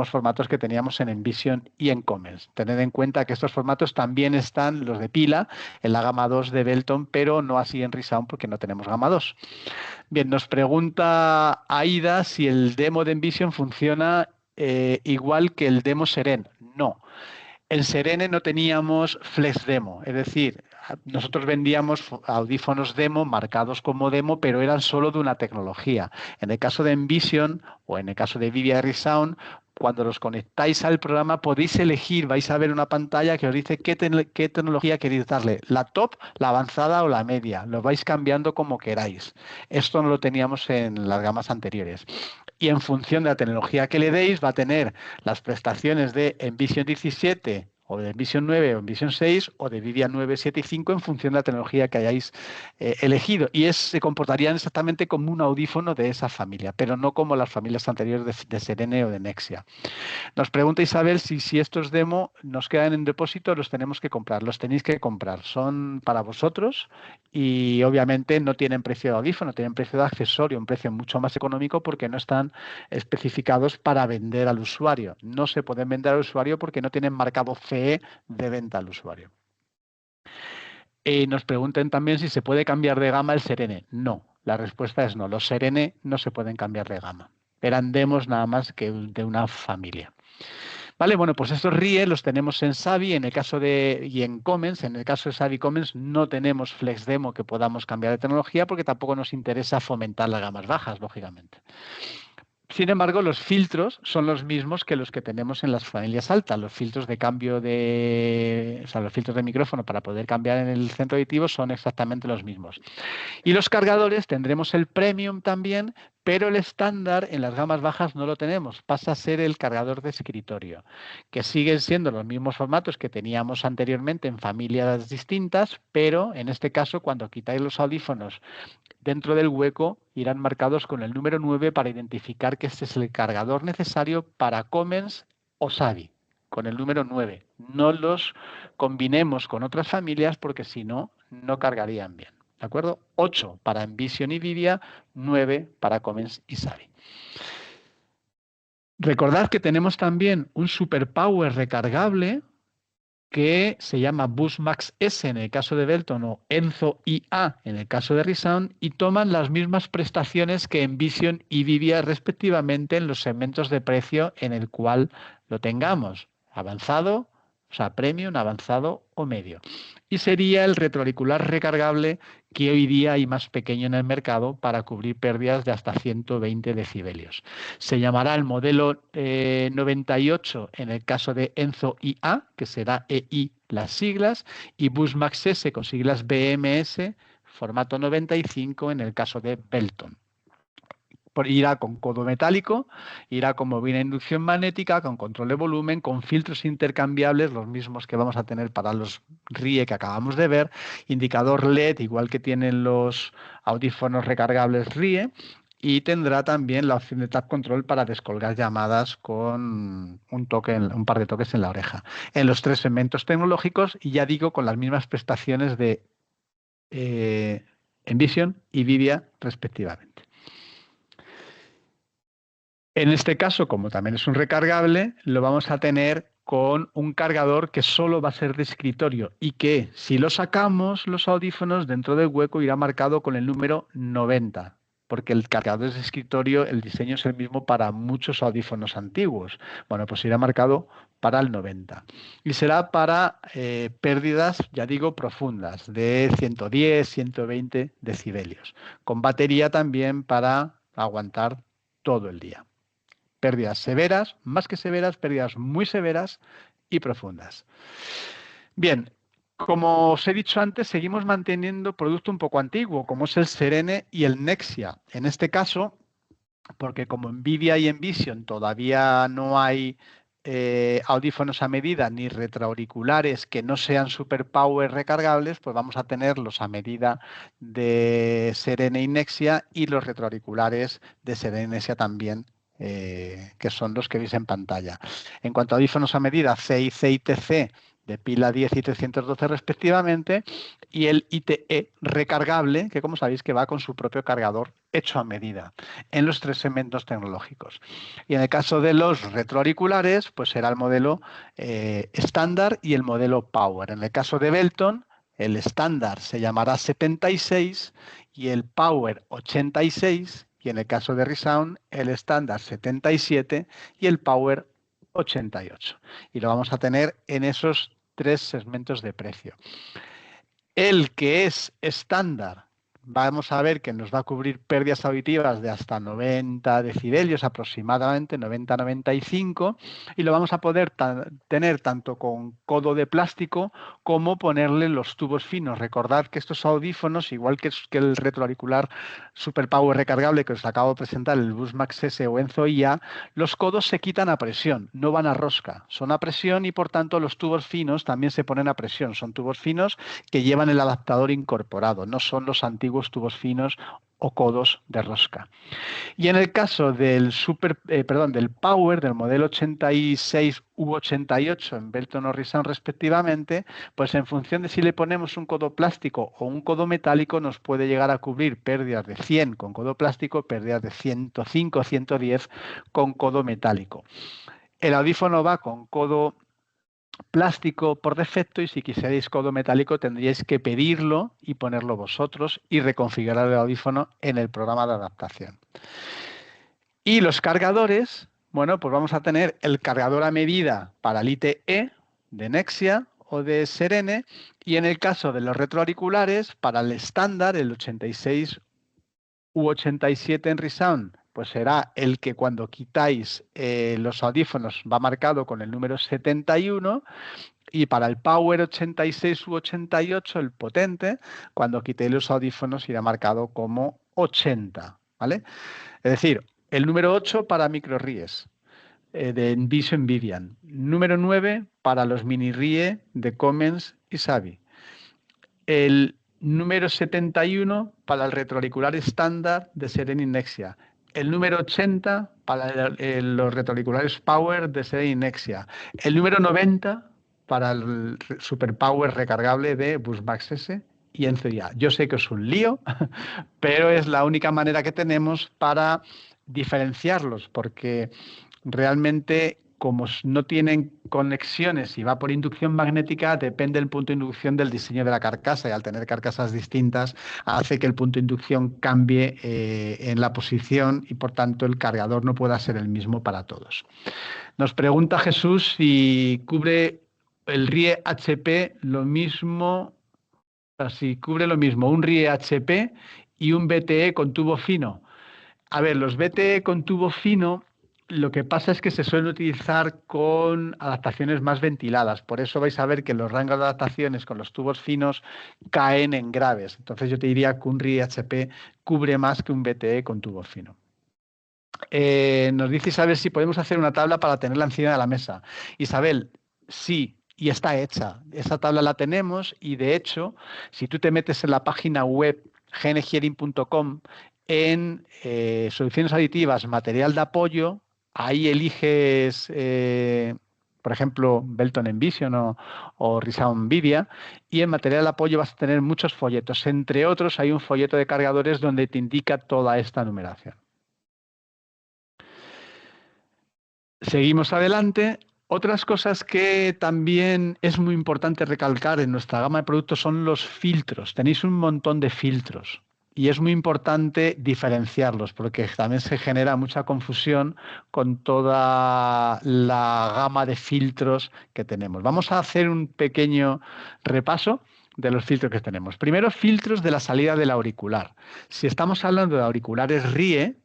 formatos que teníamos en Envision y en Commons. Tened en cuenta que estos formatos también están, los de pila, en la gama 2 de Belton, pero no así en Resound porque no tenemos gama 2. Bien, nos pregunta Aida si el demo de Envision funciona igual que el demo Seren. No. En Serene no teníamos Flex Demo, es decir, nosotros vendíamos audífonos demo marcados como demo, pero eran solo de una tecnología. En el caso de Envision o en el caso de Vivia Resound, cuando los conectáis al programa podéis elegir, vais a ver una pantalla que os dice qué tecnología queréis darle, la top, la avanzada o la media. Lo vais cambiando como queráis. Esto no lo teníamos en las gamas anteriores. Y en función de la tecnología que le deis, va a tener las prestaciones de Envision 17 o de Envision 9 o Envision 6 o de Vivia 9, 7 y 5 en función de la tecnología que hayáis elegido. Y se comportarían exactamente como un audífono de esa familia, pero no como las familias anteriores de Serene o de Nexia. Nos pregunta Isabel si estos demo nos quedan en depósito, los tenemos que comprar. Los tenéis que comprar. Son para vosotros y obviamente no tienen precio de audífono, tienen precio de accesorio, un precio mucho más económico porque no están especificados para vender al usuario. No se pueden vender al usuario porque no tienen marcado CE de venta al usuario. Nos preguntan también si se puede cambiar de gama el Serene. No, la respuesta es no. Los Serene no se pueden cambiar de gama. Eran demos nada más que de una familia. Vale, bueno, pues estos RIE los tenemos en Savi, en el caso de, y en Commons. En el caso de Savi Commons no tenemos Flex Demo que podamos cambiar de tecnología porque tampoco nos interesa fomentar las gamas bajas, lógicamente. Sin embargo, los filtros son los mismos que los que tenemos en las familias altas. Los filtros de cambio o sea, los filtros de micrófono para poder cambiar en el centro auditivo son exactamente los mismos. Y los cargadores tendremos el Premium también, pero el estándar en las gamas bajas no lo tenemos. Pasa a ser el cargador de escritorio, que siguen siendo los mismos formatos que teníamos anteriormente en familias distintas, pero en este caso, cuando quitáis los audífonos dentro del hueco, irán marcados con el número 9 para identificar que este es el cargador necesario para Commons o Savi, con el número 9. No los combinemos con otras familias porque si no, no cargarían bien. ¿De acuerdo? 8 para Envision y Vivia, 9 para Commons y Savi. Recordad que tenemos también un Superpower recargable que se llama Busmax S en el caso de Belton o Enzo IA en el caso de Resound y toman las mismas prestaciones que Envision y Vivia respectivamente en los segmentos de precio en el cual lo tengamos, avanzado, o sea, premium, avanzado o medio. Y sería el retroauricular recargable que hoy día hay más pequeño en el mercado para cubrir pérdidas de hasta 120 decibelios. Se llamará el modelo 98 en el caso de Enzo IA, que será EI las siglas, y Busmax S con siglas BMS, formato 95 en el caso de Belton. Irá con codo metálico, irá con bobina de inducción magnética, con control de volumen, con filtros intercambiables, los mismos que vamos a tener para los RIE que acabamos de ver, indicador LED, igual que tienen los audífonos recargables RIE, y tendrá también la opción de tap control para descolgar llamadas con un par de toques en la oreja. En los 3 segmentos tecnológicos, y ya digo, con las mismas prestaciones de Envision y Vivia respectivamente. En este caso, como también es un recargable, lo vamos a tener con un cargador que solo va a ser de escritorio y que si lo sacamos los audífonos dentro del hueco irá marcado con el número 90, porque el cargador de escritorio, el diseño es el mismo para muchos audífonos antiguos. Bueno, pues irá marcado para el 90 y será para pérdidas, ya digo, profundas de 110, 120 decibelios, con batería también para aguantar todo el día. Pérdidas severas, más que severas, pérdidas muy severas y profundas. Bien, como os he dicho antes, seguimos manteniendo producto un poco antiguo, como es el Serene y el Nexia. En este caso, porque como en Vivia y Envision todavía no hay audífonos a medida ni retroauriculares que no sean Superpower recargables, pues vamos a tenerlos a medida de Serene y Nexia y los retroauriculares de Serene y Nexia también, que son los que veis en pantalla. En cuanto a audífonos a medida, CIC y TC de pila 10 y 312 respectivamente, y el ITE recargable, que como sabéis que va con su propio cargador hecho a medida en los 3 segmentos tecnológicos. Y en el caso de los retroauriculares, pues será el modelo estándar y el modelo Power. En el caso de Belton, el estándar se llamará 76 y el Power 86, y en el caso de Resound, el estándar 77 y el Power 88. Y lo vamos a tener en esos 3 segmentos de precio. El que es estándar, vamos a ver que nos va a cubrir pérdidas auditivas de hasta 90 decibelios aproximadamente, 90-95, y lo vamos a poder tener tanto con codo de plástico como ponerle los tubos finos. Recordad que estos audífonos, igual que el retroauricular Super Power recargable que os acabo de presentar, el Buzzmax S o Enzo IA, los codos se quitan a presión, no van a rosca, son a presión y por tanto los tubos finos también se ponen a presión. Son tubos finos que llevan el adaptador incorporado, no son los antiguos tubos finos o codos de rosca. Y en el caso del del Power, del modelo 86 u 88 en Belton o Risson respectivamente, pues en función de si le ponemos un codo plástico o un codo metálico, nos puede llegar a cubrir pérdidas de 100 con codo plástico, pérdidas de 105 o 110 con codo metálico. El audífono va con codo plástico por defecto y si quisierais codo metálico tendríais que pedirlo y ponerlo vosotros y reconfigurar el audífono en el programa de adaptación. Y los cargadores, bueno, pues vamos a tener el cargador a medida para el ITE de Nexia o de Serene y en el caso de los retroauriculares para el estándar, el 86 u 87 en ReSound, pues será el que cuando quitáis los audífonos va marcado con el número 71 y para el Power 86 u 88, el potente, cuando quitéis los audífonos irá marcado como 80, ¿vale? Es decir, el número 8 para microries de Envision Vivian, número 9 para los mini RIE de Comens y Savi, el número 71 para el retroauricular estándar de Serene y Nexia, el número 80 para los retroauriculares Power de Serene y Nexia, el número 90 para el Super Power recargable de Buzzmax S y Enzo IA. Yo sé que es un lío, pero es la única manera que tenemos para diferenciarlos, porque realmente como no tienen conexiones y va por inducción magnética, depende del punto de inducción del diseño de la carcasa y al tener carcasas distintas hace que el punto de inducción cambie en la posición y por tanto el cargador no pueda ser el mismo para todos. Nos pregunta Jesús si cubre el RIE HP lo mismo, si cubre lo mismo un RIE HP y un BTE con tubo fino. A ver, los BTE con tubo fino, lo que pasa es que se suelen utilizar con adaptaciones más ventiladas. Por eso vais a ver que los rangos de adaptaciones con los tubos finos caen en graves. Entonces yo te diría que un RIE HP cubre más que un BTE con tubo fino. Nos dice Isabel si podemos hacer una tabla para tenerla encima de la mesa. Isabel, sí, y está hecha. Esa tabla la tenemos y de hecho, si tú te metes en la página web gnhearing.com en soluciones aditivas, material de apoyo, ahí eliges, por ejemplo, Belton Envision o ReSound Vivia, y en material de apoyo vas a tener muchos folletos. Entre otros, hay un folleto de cargadores donde te indica toda esta numeración. Seguimos adelante. Otras cosas que también es muy importante recalcar en nuestra gama de productos son los filtros. Tenéis un montón de filtros y es muy importante diferenciarlos porque también se genera mucha confusión con toda la gama de filtros que tenemos. Vamos a hacer un pequeño repaso de los filtros que tenemos. Primero, filtros de la salida del auricular. Si estamos hablando de auriculares RIE,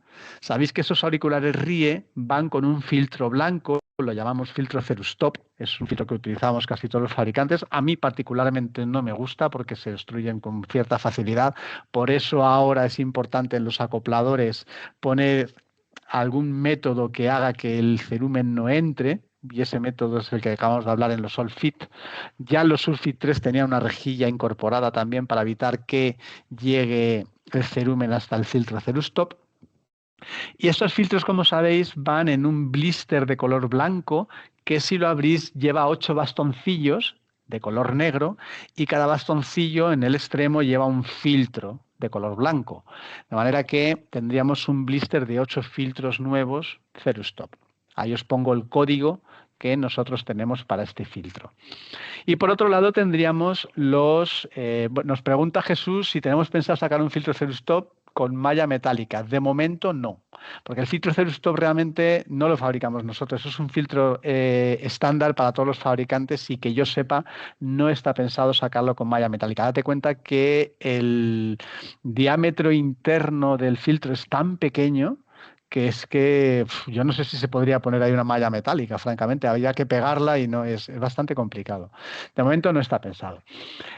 sabéis que esos auriculares RIE van con un filtro blanco, lo llamamos filtro Cerustop, es un filtro que utilizamos casi todos los fabricantes. A mí particularmente no me gusta porque se destruyen con cierta facilidad. Por eso ahora es importante en los acopladores poner algún método que haga que el cerumen no entre, y ese método es el que acabamos de hablar en los Solfit. Ya los Sulfit 3 tenían una rejilla incorporada también para evitar que llegue el cerumen hasta el filtro Cerustop. Y estos filtros, como sabéis, van en un blister de color blanco que si lo abrís lleva 8 bastoncillos de color negro y cada bastoncillo en el extremo lleva un filtro de color blanco. De manera que tendríamos un blister de 8 filtros nuevos Cerustop. Ahí os pongo el código que nosotros tenemos para este filtro. Y por otro lado tendríamos los... nos pregunta Jesús si tenemos pensado sacar un filtro Cerustop con malla metálica. De momento no. Porque el filtro Cerustop realmente no lo fabricamos nosotros. Eso es un filtro estándar para todos los fabricantes y que yo sepa no está pensado sacarlo con malla metálica. Date cuenta que el diámetro interno del filtro es tan pequeño que es que yo no sé si se podría poner ahí una malla metálica, francamente. Habría que pegarla y no es bastante complicado. De momento no está pensado.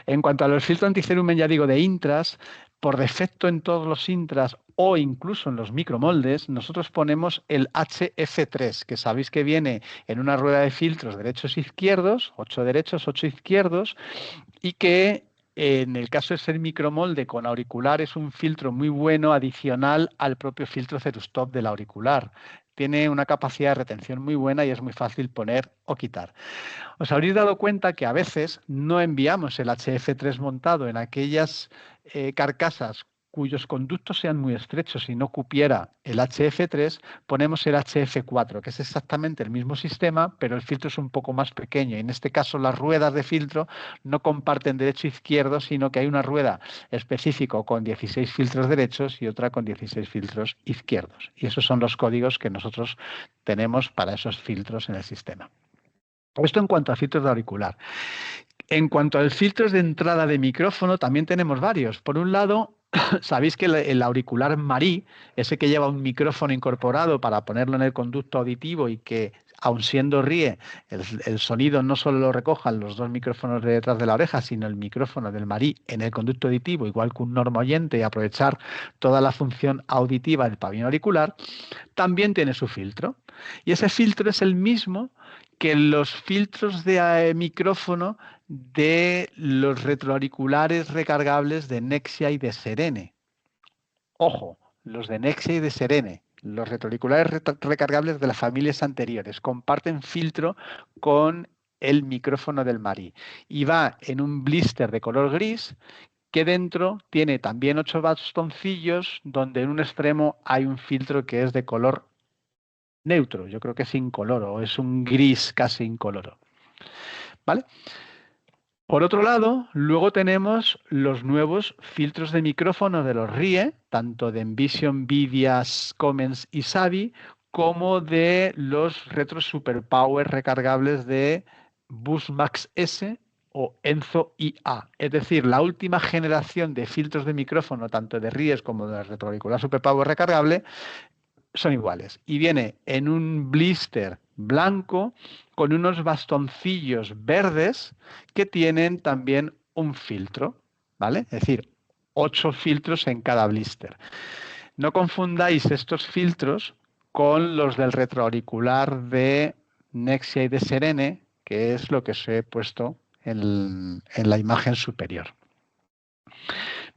En cuanto a los filtros anticerumen, ya digo, de intras, por defecto en todos los intras o incluso en los micromoldes, nosotros ponemos el HF3, que sabéis que viene en una rueda de filtros derechos e izquierdos, 8 derechos, 8 izquierdos, y que en el caso de ser micromolde con auricular es un filtro muy bueno adicional al propio filtro Cerustop del auricular. Tiene una capacidad de retención muy buena y es muy fácil poner o quitar. Os habréis dado cuenta que a veces no enviamos el HF3 montado en aquellas carcasas cuyos conductos sean muy estrechos y no cupiera el HF3, ponemos el HF4, que es exactamente el mismo sistema, pero el filtro es un poco más pequeño. Y en este caso las ruedas de filtro no comparten derecho e izquierdo, sino que hay una rueda específica con 16 filtros derechos y otra con 16 filtros izquierdos. Y esos son los códigos que nosotros tenemos para esos filtros en el sistema. Esto en cuanto a filtros de auricular. En cuanto a los filtros de entrada de micrófono, también tenemos varios. Por un lado, sabéis que el auricular Marí, ese que lleva un micrófono incorporado para ponerlo en el conducto auditivo y que, aun siendo RIE, el sonido no solo lo recojan los dos micrófonos de detrás de la oreja, sino el micrófono del Marí en el conducto auditivo, igual que un normoyente, y aprovechar toda la función auditiva del pabellón auricular, también tiene su filtro. Y ese filtro es el mismo que los filtros de micrófono de los retroauriculares recargables de Nexia y de Serene. Ojo, los de Nexia y de Serene, los retroauriculares recargables de las familias anteriores, comparten filtro con el micrófono del Marí y va en un blister de color gris que dentro tiene también 8 bastoncillos donde en un extremo hay un filtro que es de color neutro, yo creo que es incoloro, o es un gris casi incoloro. ¿Vale? Por otro lado, luego tenemos los nuevos filtros de micrófono de los RIE, tanto de Envision, Vidias, Comens y Savi, como de los Retro Super Power recargables de Busmax S o Enzo IA. Es decir, la última generación de filtros de micrófono, tanto de RIEs como de retroauricular Super Power recargable, son iguales. Y viene en un blister blanco con unos bastoncillos verdes que tienen también un filtro, ¿vale? Es decir, 8 filtros en cada blister. No confundáis estos filtros con los del retroauricular de Nexia y de Serene, que es lo que os he puesto en la imagen superior.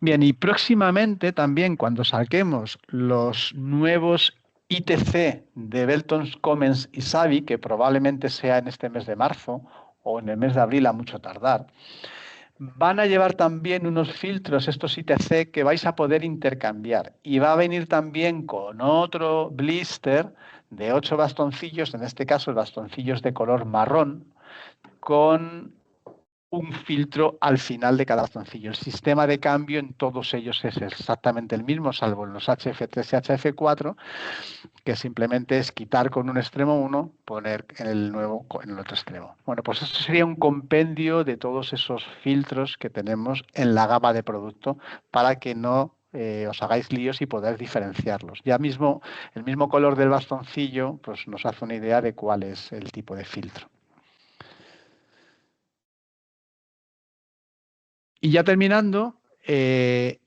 Bien, y próximamente también cuando saquemos los nuevos ITC de Belton, Comens y Savi, que probablemente sea en este mes de marzo o en el mes de abril a mucho tardar, van a llevar también unos filtros, estos ITC, que vais a poder intercambiar. Y va a venir también con otro blister de 8 bastoncillos, en este caso bastoncillos de color marrón, con un filtro al final de cada bastoncillo. El sistema de cambio en todos ellos es exactamente el mismo, salvo en los HF3 y HF4, que simplemente es quitar con un extremo uno, poner en el nuevo en el otro extremo. Bueno, pues esto sería un compendio de todos esos filtros que tenemos en la gama de producto para que no os hagáis líos y poder diferenciarlos. Ya mismo, el mismo color del bastoncillo pues nos hace una idea de cuál es el tipo de filtro. Y ya terminando,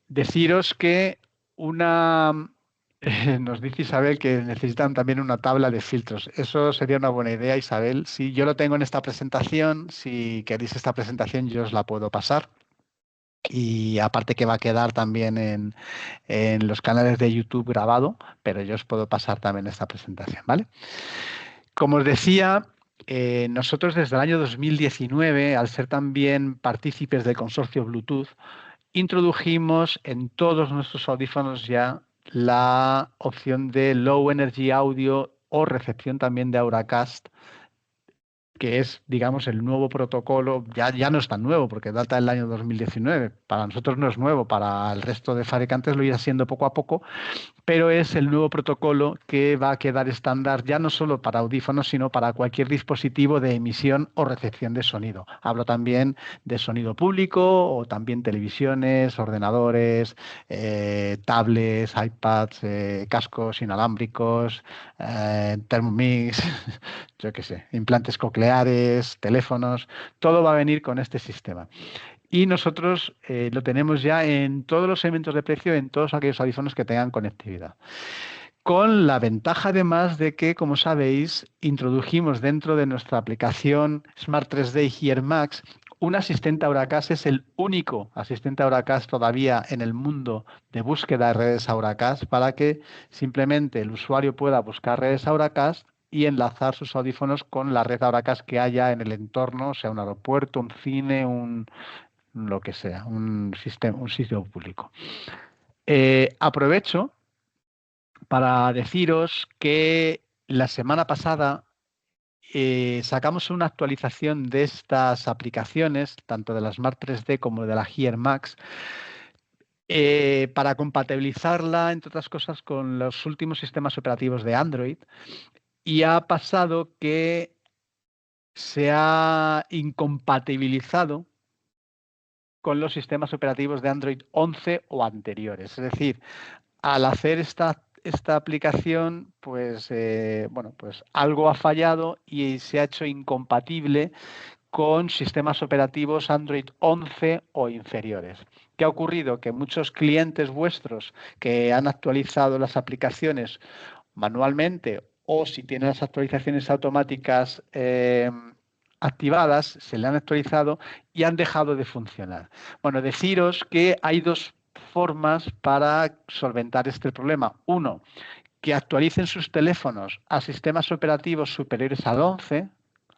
deciros que nos dice Isabel que necesitan también una tabla de filtros. Eso sería una buena idea, Isabel. Si yo lo tengo en esta presentación, si queréis esta presentación, yo os la puedo pasar. Y aparte que va a quedar también en los canales de YouTube grabado, pero yo os puedo pasar también esta presentación, ¿vale? Como os decía, nosotros desde el año 2019, al ser también partícipes del consorcio Bluetooth, introdujimos en todos nuestros audífonos ya la opción de Low Energy Audio o recepción también de Auracast que es, digamos, el nuevo protocolo, ya no es tan nuevo porque data del año 2019. Para nosotros no es nuevo, para el resto de fabricantes lo irá siendo poco a poco, pero es el nuevo protocolo que va a quedar estándar ya no solo para audífonos, sino para cualquier dispositivo de emisión o recepción de sonido. Hablo también de sonido público o también televisiones, ordenadores, tablets, iPads, cascos inalámbricos, Thermomix, yo qué sé, implantes cocleares, teléfonos, todo va a venir con este sistema. Y nosotros lo tenemos ya en todos los segmentos de precio, en todos aquellos audífonos que tengan conectividad. Con la ventaja además de que, como sabéis, introdujimos dentro de nuestra aplicación Smart 3D Hear Max un asistente Auracast. Es el único asistente Auracast todavía en el mundo de búsqueda de redes Auracast, para que simplemente el usuario pueda buscar redes Auracast y enlazar sus audífonos con la red Auracast que haya en el entorno, sea un aeropuerto, un cine, lo que sea, un sitio público. Aprovecho para deciros que la semana pasada sacamos una actualización de estas aplicaciones, tanto de la Smart 3D como de la Hear Max, para compatibilizarla, entre otras cosas, con los últimos sistemas operativos de Android. Y ha pasado que se ha incompatibilizado con los sistemas operativos de Android 11 o anteriores. Es decir, al hacer esta aplicación, pues, bueno, pues algo ha fallado y se ha hecho incompatible con sistemas operativos Android 11 o inferiores. ¿Qué ha ocurrido? Que muchos clientes vuestros que han actualizado las aplicaciones manualmente, o si tienen las actualizaciones automáticas activadas, se le han actualizado y han dejado de funcionar. Bueno, deciros que hay dos formas para solventar este problema. Uno, que actualicen sus teléfonos a sistemas operativos superiores al 11.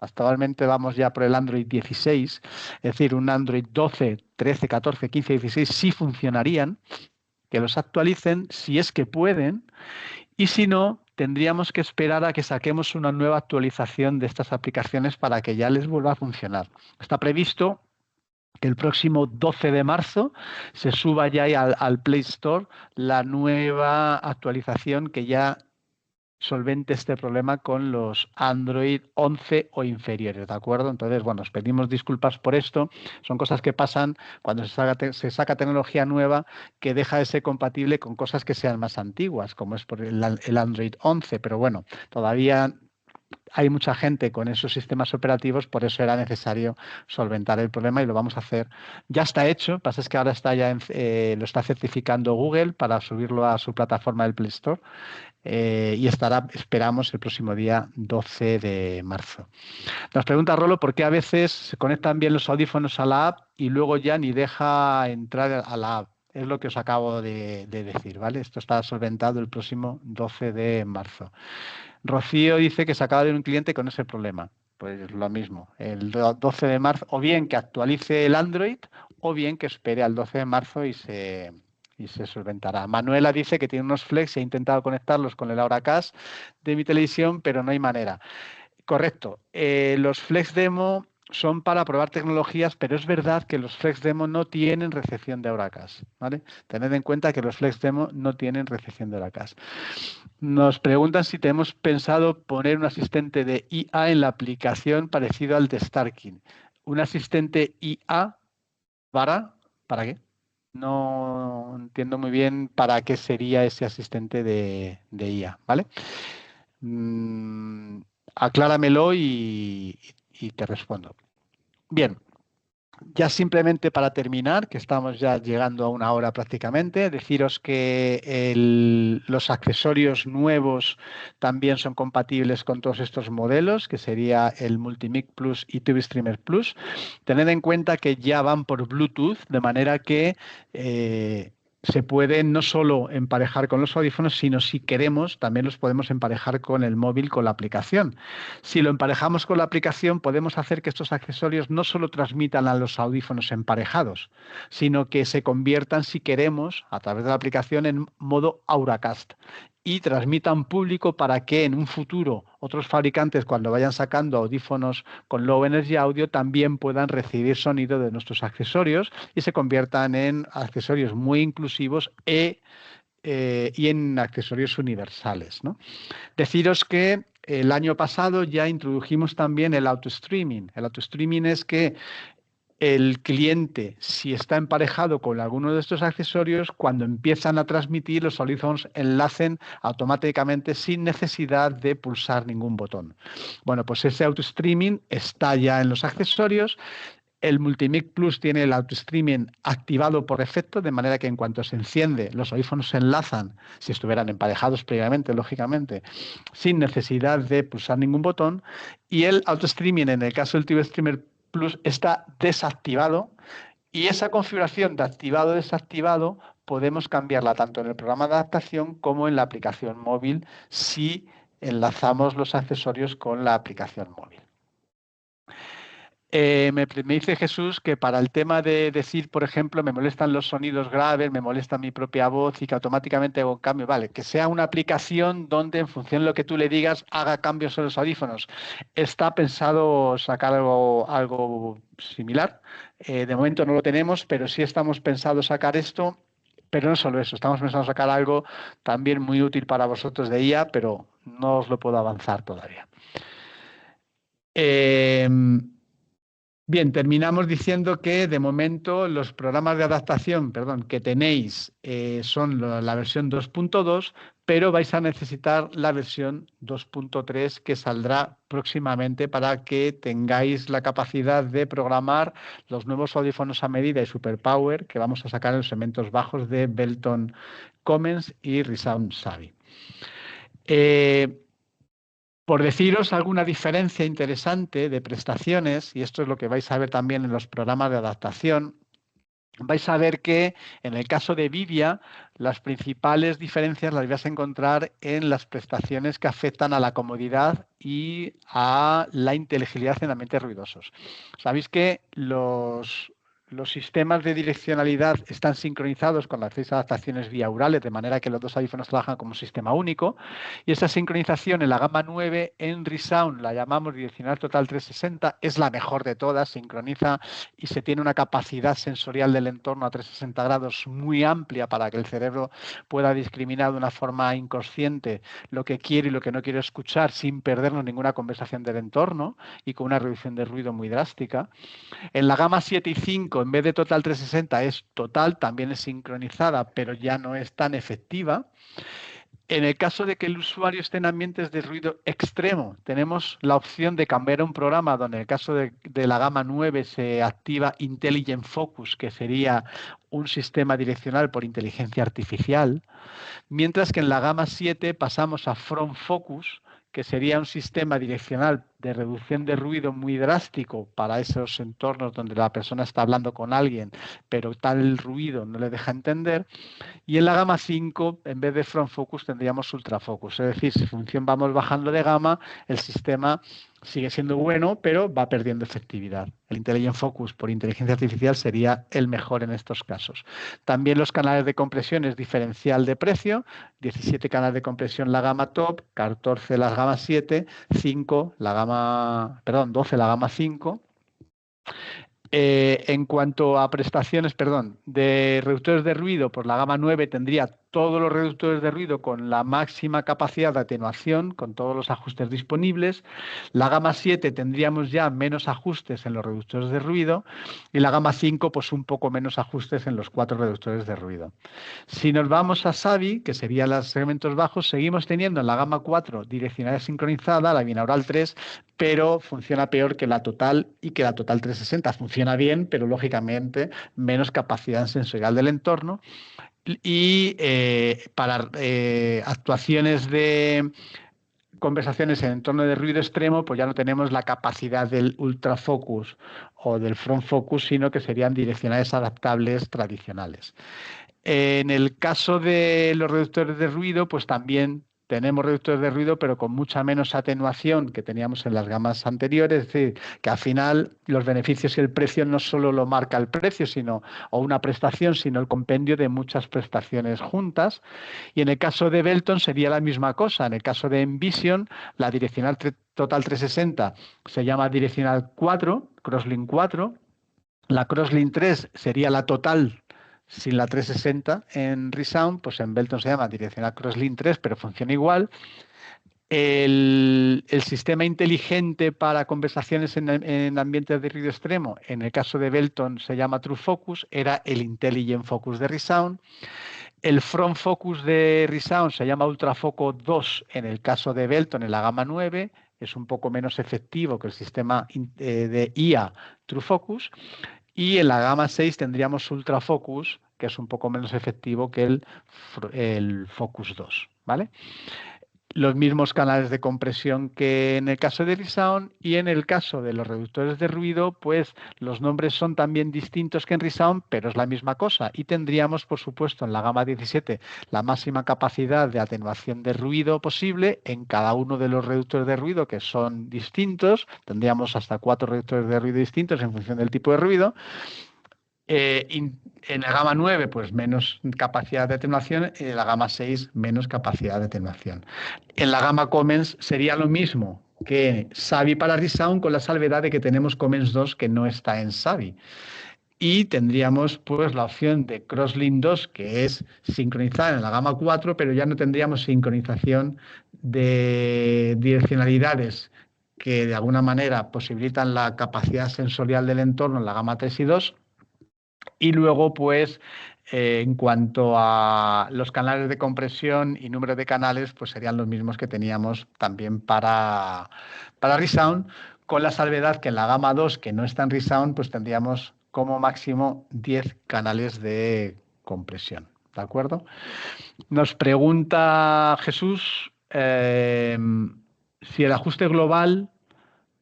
Actualmente vamos ya por el Android 16, es decir, un Android 12, 13, 14, 15, 16 sí funcionarían, que los actualicen si es que pueden, y si no, tendríamos que esperar a que saquemos una nueva actualización de estas aplicaciones para que ya les vuelva a funcionar. Está previsto que el próximo 12 de marzo se suba ya al Play Store la nueva actualización que ya solvente este problema con los Android 11 o inferiores, ¿de acuerdo? Entonces, bueno, os pedimos disculpas por esto. Son cosas que pasan cuando se saca tecnología nueva que deja de ser compatible con cosas que sean más antiguas, como es por el Android 11, pero bueno, todavía hay mucha gente con esos sistemas operativos, por eso era necesario solventar el problema y lo vamos a hacer. Ya está hecho, lo que pasa es que ahora está ya lo está certificando Google para subirlo a su plataforma del Play Store. Y estará, esperamos, el próximo día 12 de marzo. Nos pregunta Rolo por qué a veces se conectan bien los audífonos a la app y luego ya ni deja entrar a la app. Es lo que os acabo de decir, ¿vale? Esto está solventado el próximo 12 de marzo. Rocío dice que se acaba de ir un cliente con ese problema. Pues lo mismo, el 12 de marzo, o bien que actualice el Android, o bien que espere al 12 de marzo y se solventará. Manuela dice que tiene unos flex y ha intentado conectarlos con el Auracast de mi televisión, pero no hay manera. Correcto. Los flex demo son para probar tecnologías, pero es verdad que los flex demo no tienen recepción de Auracast, ¿vale? Tened en cuenta que los flex demo no tienen recepción de Auracast. Nos preguntan si tenemos pensado poner un asistente de IA en la aplicación parecido al de Starkin. ¿Un asistente IA para qué? No entiendo muy bien para qué sería ese asistente de IA, ¿vale? Acláramelo y te respondo. Bien, ya simplemente para terminar, que estamos ya llegando a una hora prácticamente, deciros que los accesorios nuevos también son compatibles con todos estos modelos, que sería el Multimic Plus y TV Streamer Plus. Tened en cuenta que ya van por Bluetooth, de manera que se pueden no solo emparejar con los audífonos, sino si queremos, también los podemos emparejar con el móvil, con la aplicación. Si lo emparejamos con la aplicación, podemos hacer que estos accesorios no solo transmitan a los audífonos emparejados, sino que se conviertan, si queremos, a través de la aplicación, en modo Auracast y transmitan público para que en un futuro otros fabricantes, cuando vayan sacando audífonos con Low Energy Audio, también puedan recibir sonido de nuestros accesorios y se conviertan en accesorios muy inclusivos y en accesorios universales, ¿no? Deciros que el año pasado ya introdujimos también el auto-streaming. El auto-streaming es que el cliente, si está emparejado con alguno de estos accesorios, cuando empiezan a transmitir, los audífonos enlacen automáticamente sin necesidad de pulsar ningún botón. Bueno, pues ese auto-streaming está ya en los accesorios. El Multimic Plus tiene el auto-streaming activado por defecto, de manera que en cuanto se enciende, los audífonos se enlazan, si estuvieran emparejados previamente, lógicamente, sin necesidad de pulsar ningún botón. Y el auto-streaming, en el caso del TV Streamer Plus, está desactivado. Y esa configuración de activado o desactivado podemos cambiarla tanto en el programa de adaptación como en la aplicación móvil si enlazamos los accesorios con la aplicación móvil. Me dice Jesús que para el tema de decir, por ejemplo, me molestan los sonidos graves, me molesta mi propia voz y que automáticamente hago un cambio, vale, que sea una aplicación donde en función de lo que tú le digas haga cambios en los audífonos. Está pensado sacar algo similar. De momento no lo tenemos, pero sí estamos pensados sacar esto. Pero no solo eso, estamos pensando sacar algo también muy útil para vosotros de IA, pero no os lo puedo avanzar todavía. Bien, terminamos diciendo que de momento los programas de adaptación, que tenéis son la versión 2.2, pero vais a necesitar la versión 2.3 que saldrá próximamente para que tengáis la capacidad de programar los nuevos audífonos a medida y Superpower que vamos a sacar en los segmentos bajos de Belton Comens y Resound Savvy. Por deciros alguna diferencia interesante de prestaciones, y esto es lo que vais a ver también en los programas de adaptación, vais a ver que en el caso de Vivia, las principales diferencias las vais a encontrar en las prestaciones que afectan a la comodidad y a la inteligibilidad en ambientes ruidosos. Sabéis que los sistemas de direccionalidad están sincronizados con las 6 adaptaciones biaurales, de manera que los dos audífonos trabajan como un sistema único. Y esa sincronización en la gama 9 en Resound la llamamos Direccional Total 360, es la mejor de todas, sincroniza y se tiene una capacidad sensorial del entorno a 360 grados muy amplia para que el cerebro pueda discriminar de una forma inconsciente lo que quiere y lo que no quiere escuchar sin perdernos ninguna conversación del entorno y con una reducción de ruido muy drástica. En la gama 7 y 5, en vez de Total 360, es total, también es sincronizada, pero ya no es tan efectiva. En el caso de que el usuario esté en ambientes de ruido extremo, tenemos la opción de cambiar a un programa donde en el caso de la gama 9 se activa Intelligent Focus, que sería un sistema direccional por inteligencia artificial, mientras que en la gama 7 pasamos a Front Focus, que sería un sistema direccional de reducción de ruido muy drástico para esos entornos donde la persona está hablando con alguien, pero tal ruido no le deja entender. Y en la gama 5, en vez de Front Focus, tendríamos Ultra Focus. Es decir, si función vamos bajando de gama, el sistema sigue siendo bueno, pero va perdiendo efectividad. El Intelligent Focus por inteligencia artificial sería el mejor en estos casos. También los canales de compresión es diferencial de precio, 17 canales de compresión la gama top, 14 la gama 7, 12 la gama 5. En cuanto a prestaciones, de reductores de ruido, pues la gama 9 tendría todos los reductores de ruido con la máxima capacidad de atenuación, con todos los ajustes disponibles. La gama 7 tendríamos ya menos ajustes en los reductores de ruido y la gama 5 pues un poco menos ajustes en los 4 reductores de ruido. Si nos vamos a Savvy, que serían los segmentos bajos, seguimos teniendo en la gama 4 direccionalidad sincronizada, la binaural 3, pero funciona peor que la total y que la total 360. Funciona bien, pero lógicamente menos capacidad sensorial del entorno. Y para actuaciones de conversaciones en entorno de ruido extremo, pues ya no tenemos la capacidad del ultra focus o del front focus, sino que serían direccionales adaptables tradicionales. En el caso de los reductores de ruido, pues también tenemos reductores de ruido, pero con mucha menos atenuación que teníamos en las gamas anteriores. Es decir, que al final los beneficios y el precio no solo lo marca el precio, o una prestación, sino el compendio de muchas prestaciones juntas. Y en el caso de Belton sería la misma cosa. En el caso de Envision, la direccional total 360 se llama direccional 4, Crosslink 4. La Crosslink 3 sería la total sin la 360 en Resound, pues en Belton se llama direccional Crosslink 3, pero funciona igual. El sistema inteligente para conversaciones en ambientes de ruido extremo, en el caso de Belton se llama True Focus, era el Intelligent Focus de Resound. El Front Focus de Resound se llama Ultrafoco 2 en el caso de Belton en la gama 9, es un poco menos efectivo que el sistema de IA True Focus. Y en la gama 6 tendríamos Ultra Focus, que es un poco menos efectivo que el Focus 2, ¿vale? Los mismos canales de compresión que en el caso de Resound, y en el caso de los reductores de ruido, pues los nombres son también distintos que en Resound, pero es la misma cosa. Y tendríamos, por supuesto, en la gama 17 la máxima capacidad de atenuación de ruido posible en cada uno de los reductores de ruido, que son distintos. Tendríamos hasta 4 reductores de ruido distintos en función del tipo de ruido. En la gama 9, pues menos capacidad de atenuación, y en la gama 6, menos capacidad de atenuación. En la gama Comens sería lo mismo que Savi para Resound, con la salvedad de que tenemos Comens 2 que no está en Savi. Y tendríamos pues la opción de Crosslink 2, que es sincronizar en la gama 4, pero ya no tendríamos sincronización de direccionalidades que de alguna manera posibilitan la capacidad sensorial del entorno en la gama 3 y 2. Y luego, pues, en cuanto a los canales de compresión y número de canales, pues serían los mismos que teníamos también para Resound, con la salvedad que en la gama 2, que no está en Resound, pues tendríamos como máximo 10 canales de compresión. ¿De acuerdo? Nos pregunta Jesús si el ajuste global,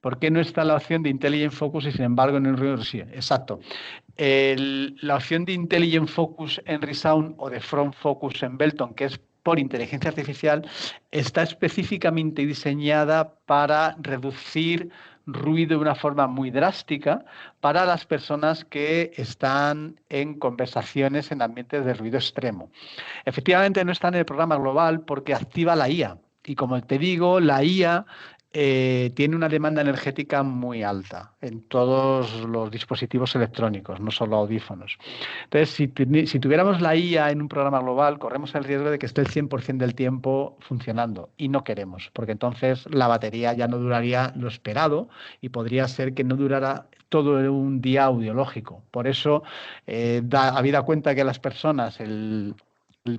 ¿por qué no está la opción de Intelligent Focus y sin embargo en el ruido sí? Exacto. La opción de Intelligent Focus en Resound o de Front Focus en Belton, que es por inteligencia artificial, está específicamente diseñada para reducir ruido de una forma muy drástica para las personas que están en conversaciones en ambientes de ruido extremo. Efectivamente no está en el programa global porque activa la IA. Y como te digo, la IA tiene una demanda energética muy alta en todos los dispositivos electrónicos, no solo audífonos. Entonces, si tuviéramos la IA en un programa global, corremos el riesgo de que esté el 100% del tiempo funcionando y no queremos, porque entonces la batería ya no duraría lo esperado y podría ser que no durara todo un día audiológico. Por eso, habida cuenta que las personas, el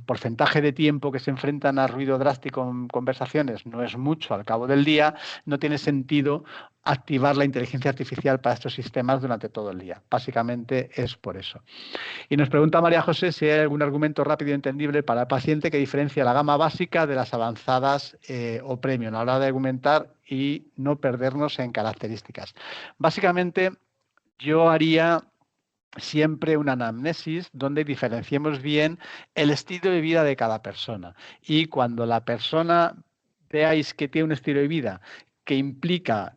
porcentaje de tiempo que se enfrentan a ruido drástico en conversaciones no es mucho al cabo del día, no tiene sentido activar la inteligencia artificial para estos sistemas durante todo el día. Básicamente es por eso. Y nos pregunta María José si hay algún argumento rápido y entendible para el paciente que diferencia la gama básica de las avanzadas o premium a la hora de argumentar y no perdernos en características. Básicamente, yo haría siempre una anamnesis donde diferenciemos bien el estilo de vida de cada persona. Y cuando la persona veáis que tiene un estilo de vida que implica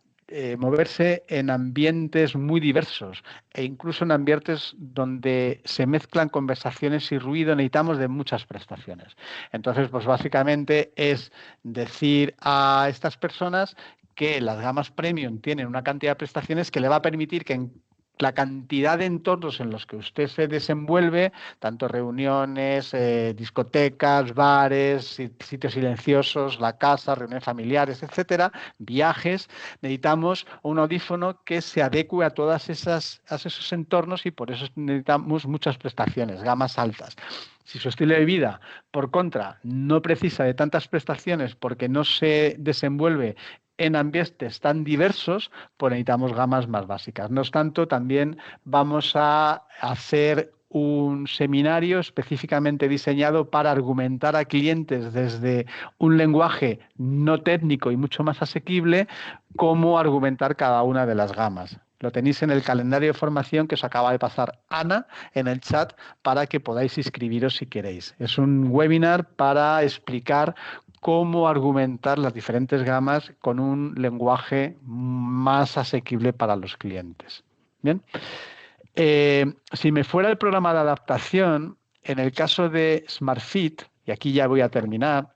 moverse en ambientes muy diversos e incluso en ambientes donde se mezclan conversaciones y ruido, necesitamos de muchas prestaciones. Entonces, pues básicamente es decir a estas personas que las gamas premium tienen una cantidad de prestaciones que le va a permitir que en la cantidad de entornos en los que usted se desenvuelve, tanto reuniones, discotecas, bares, sitios silenciosos, la casa, reuniones familiares, etcétera, viajes, necesitamos un audífono que se adecue a todos esos entornos y por eso necesitamos muchas prestaciones, gamas altas. Si su estilo de vida, por contra, no precisa de tantas prestaciones porque no se desenvuelve en ambientes tan diversos, pues necesitamos gamas más básicas. No obstante, también vamos a hacer un seminario específicamente diseñado para argumentar a clientes desde un lenguaje no técnico y mucho más asequible cómo argumentar cada una de las gamas. Lo tenéis en el calendario de formación que os acaba de pasar Ana en el chat para que podáis inscribiros si queréis. Es un webinar para explicar cómo argumentar las diferentes gamas con un lenguaje más asequible para los clientes. Bien. Si me fuera el programa de adaptación, en el caso de SmartFit, y aquí ya voy a terminar,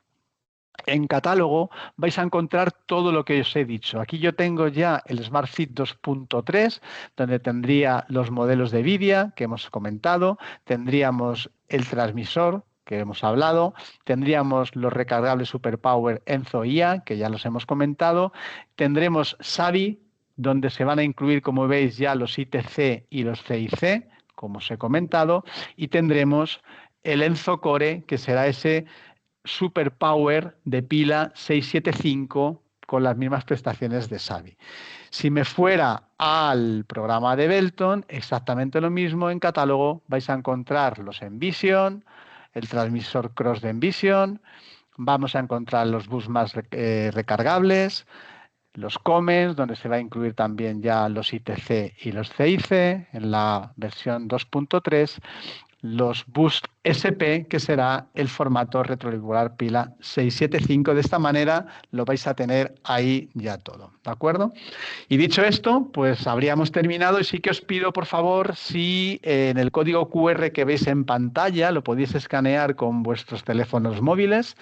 en catálogo vais a encontrar todo lo que os he dicho. Aquí yo tengo ya el SmartFit 2.3, donde tendría los modelos de Vidia que hemos comentado, tendríamos el transmisor que hemos hablado, tendríamos los recargables Superpower Enzo IA, que ya los hemos comentado, tendremos Savi, donde se van a incluir, como veis, ya los ITC y los CIC, como os he comentado, y tendremos el Enzo Core, que será ese Superpower de pila 675 con las mismas prestaciones de Savi. Si me fuera al programa de Belton, exactamente lo mismo. En catálogo vais a encontrar los Envision, el transmisor Cross de Envision, vamos a encontrar los bus más recargables, los Comens, donde se va a incluir también ya los ITC y los CIC en la versión 2.3, los Boost SP, que será el formato retroauricular pila 675. De esta manera lo vais a tener ahí ya todo, ¿de acuerdo? Y dicho esto, pues habríamos terminado y sí que os pido, por favor, si en el código QR que veis en pantalla lo podéis escanear con vuestros teléfonos móviles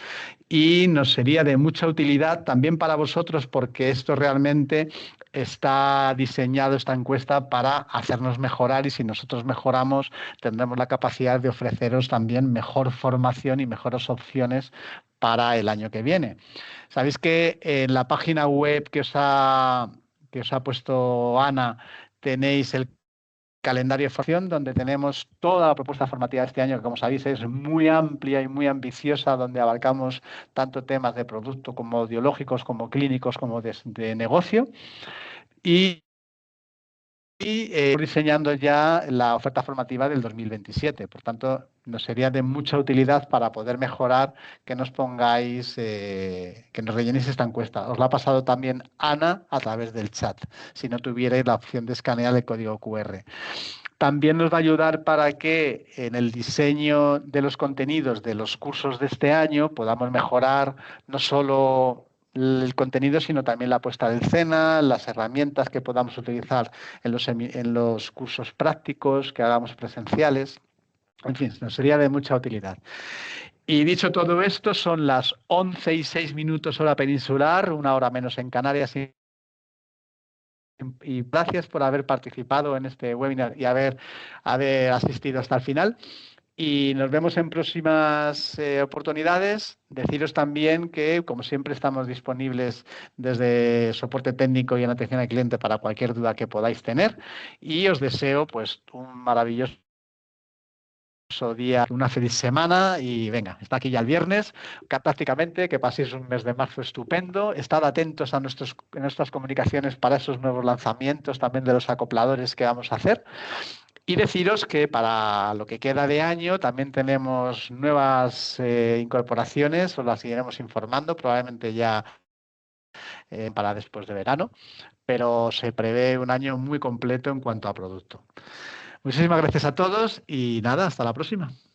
y nos sería de mucha utilidad también para vosotros porque esto realmente está diseñado, esta encuesta, para hacernos mejorar y si nosotros mejoramos tendremos la capacidad de ofreceros también mejor formación y mejores opciones para el año que viene. Sabéis que en la página web que os ha puesto Ana tenéis el calendario de formación donde tenemos toda la propuesta formativa de este año, que como sabéis es muy amplia y muy ambiciosa, donde abarcamos tanto temas de producto como audiológicos, como clínicos, como de negocio. Y diseñando ya la oferta formativa del 2027. Por tanto, nos sería de mucha utilidad para poder mejorar que nos pongáis, que nos rellenéis esta encuesta. Os la ha pasado también Ana a través del chat, si no tuvierais la opción de escanear el código QR. También nos va a ayudar para que en el diseño de los contenidos de los cursos de este año podamos mejorar no solo el contenido, sino también la puesta en escena, las herramientas que podamos utilizar en los cursos prácticos que hagamos presenciales. En fin, nos sería de mucha utilidad. Y dicho todo esto, son las 11:06 hora peninsular, 1 hora menos en Canarias. Y gracias por haber participado en este webinar y haber asistido hasta el final. Y nos vemos en próximas oportunidades. Deciros también que, como siempre, estamos disponibles desde soporte técnico y en atención al cliente para cualquier duda que podáis tener. Y os deseo pues un maravilloso día, una feliz semana y venga, está aquí ya el viernes, prácticamente, que paséis un mes de marzo estupendo, estad atentos a nuestras comunicaciones para esos nuevos lanzamientos también de los acopladores que vamos a hacer. Y deciros que para lo que queda de año también tenemos nuevas incorporaciones, os las seguiremos informando, probablemente ya para después de verano, pero se prevé un año muy completo en cuanto a producto. Muchísimas gracias a todos y nada, hasta la próxima.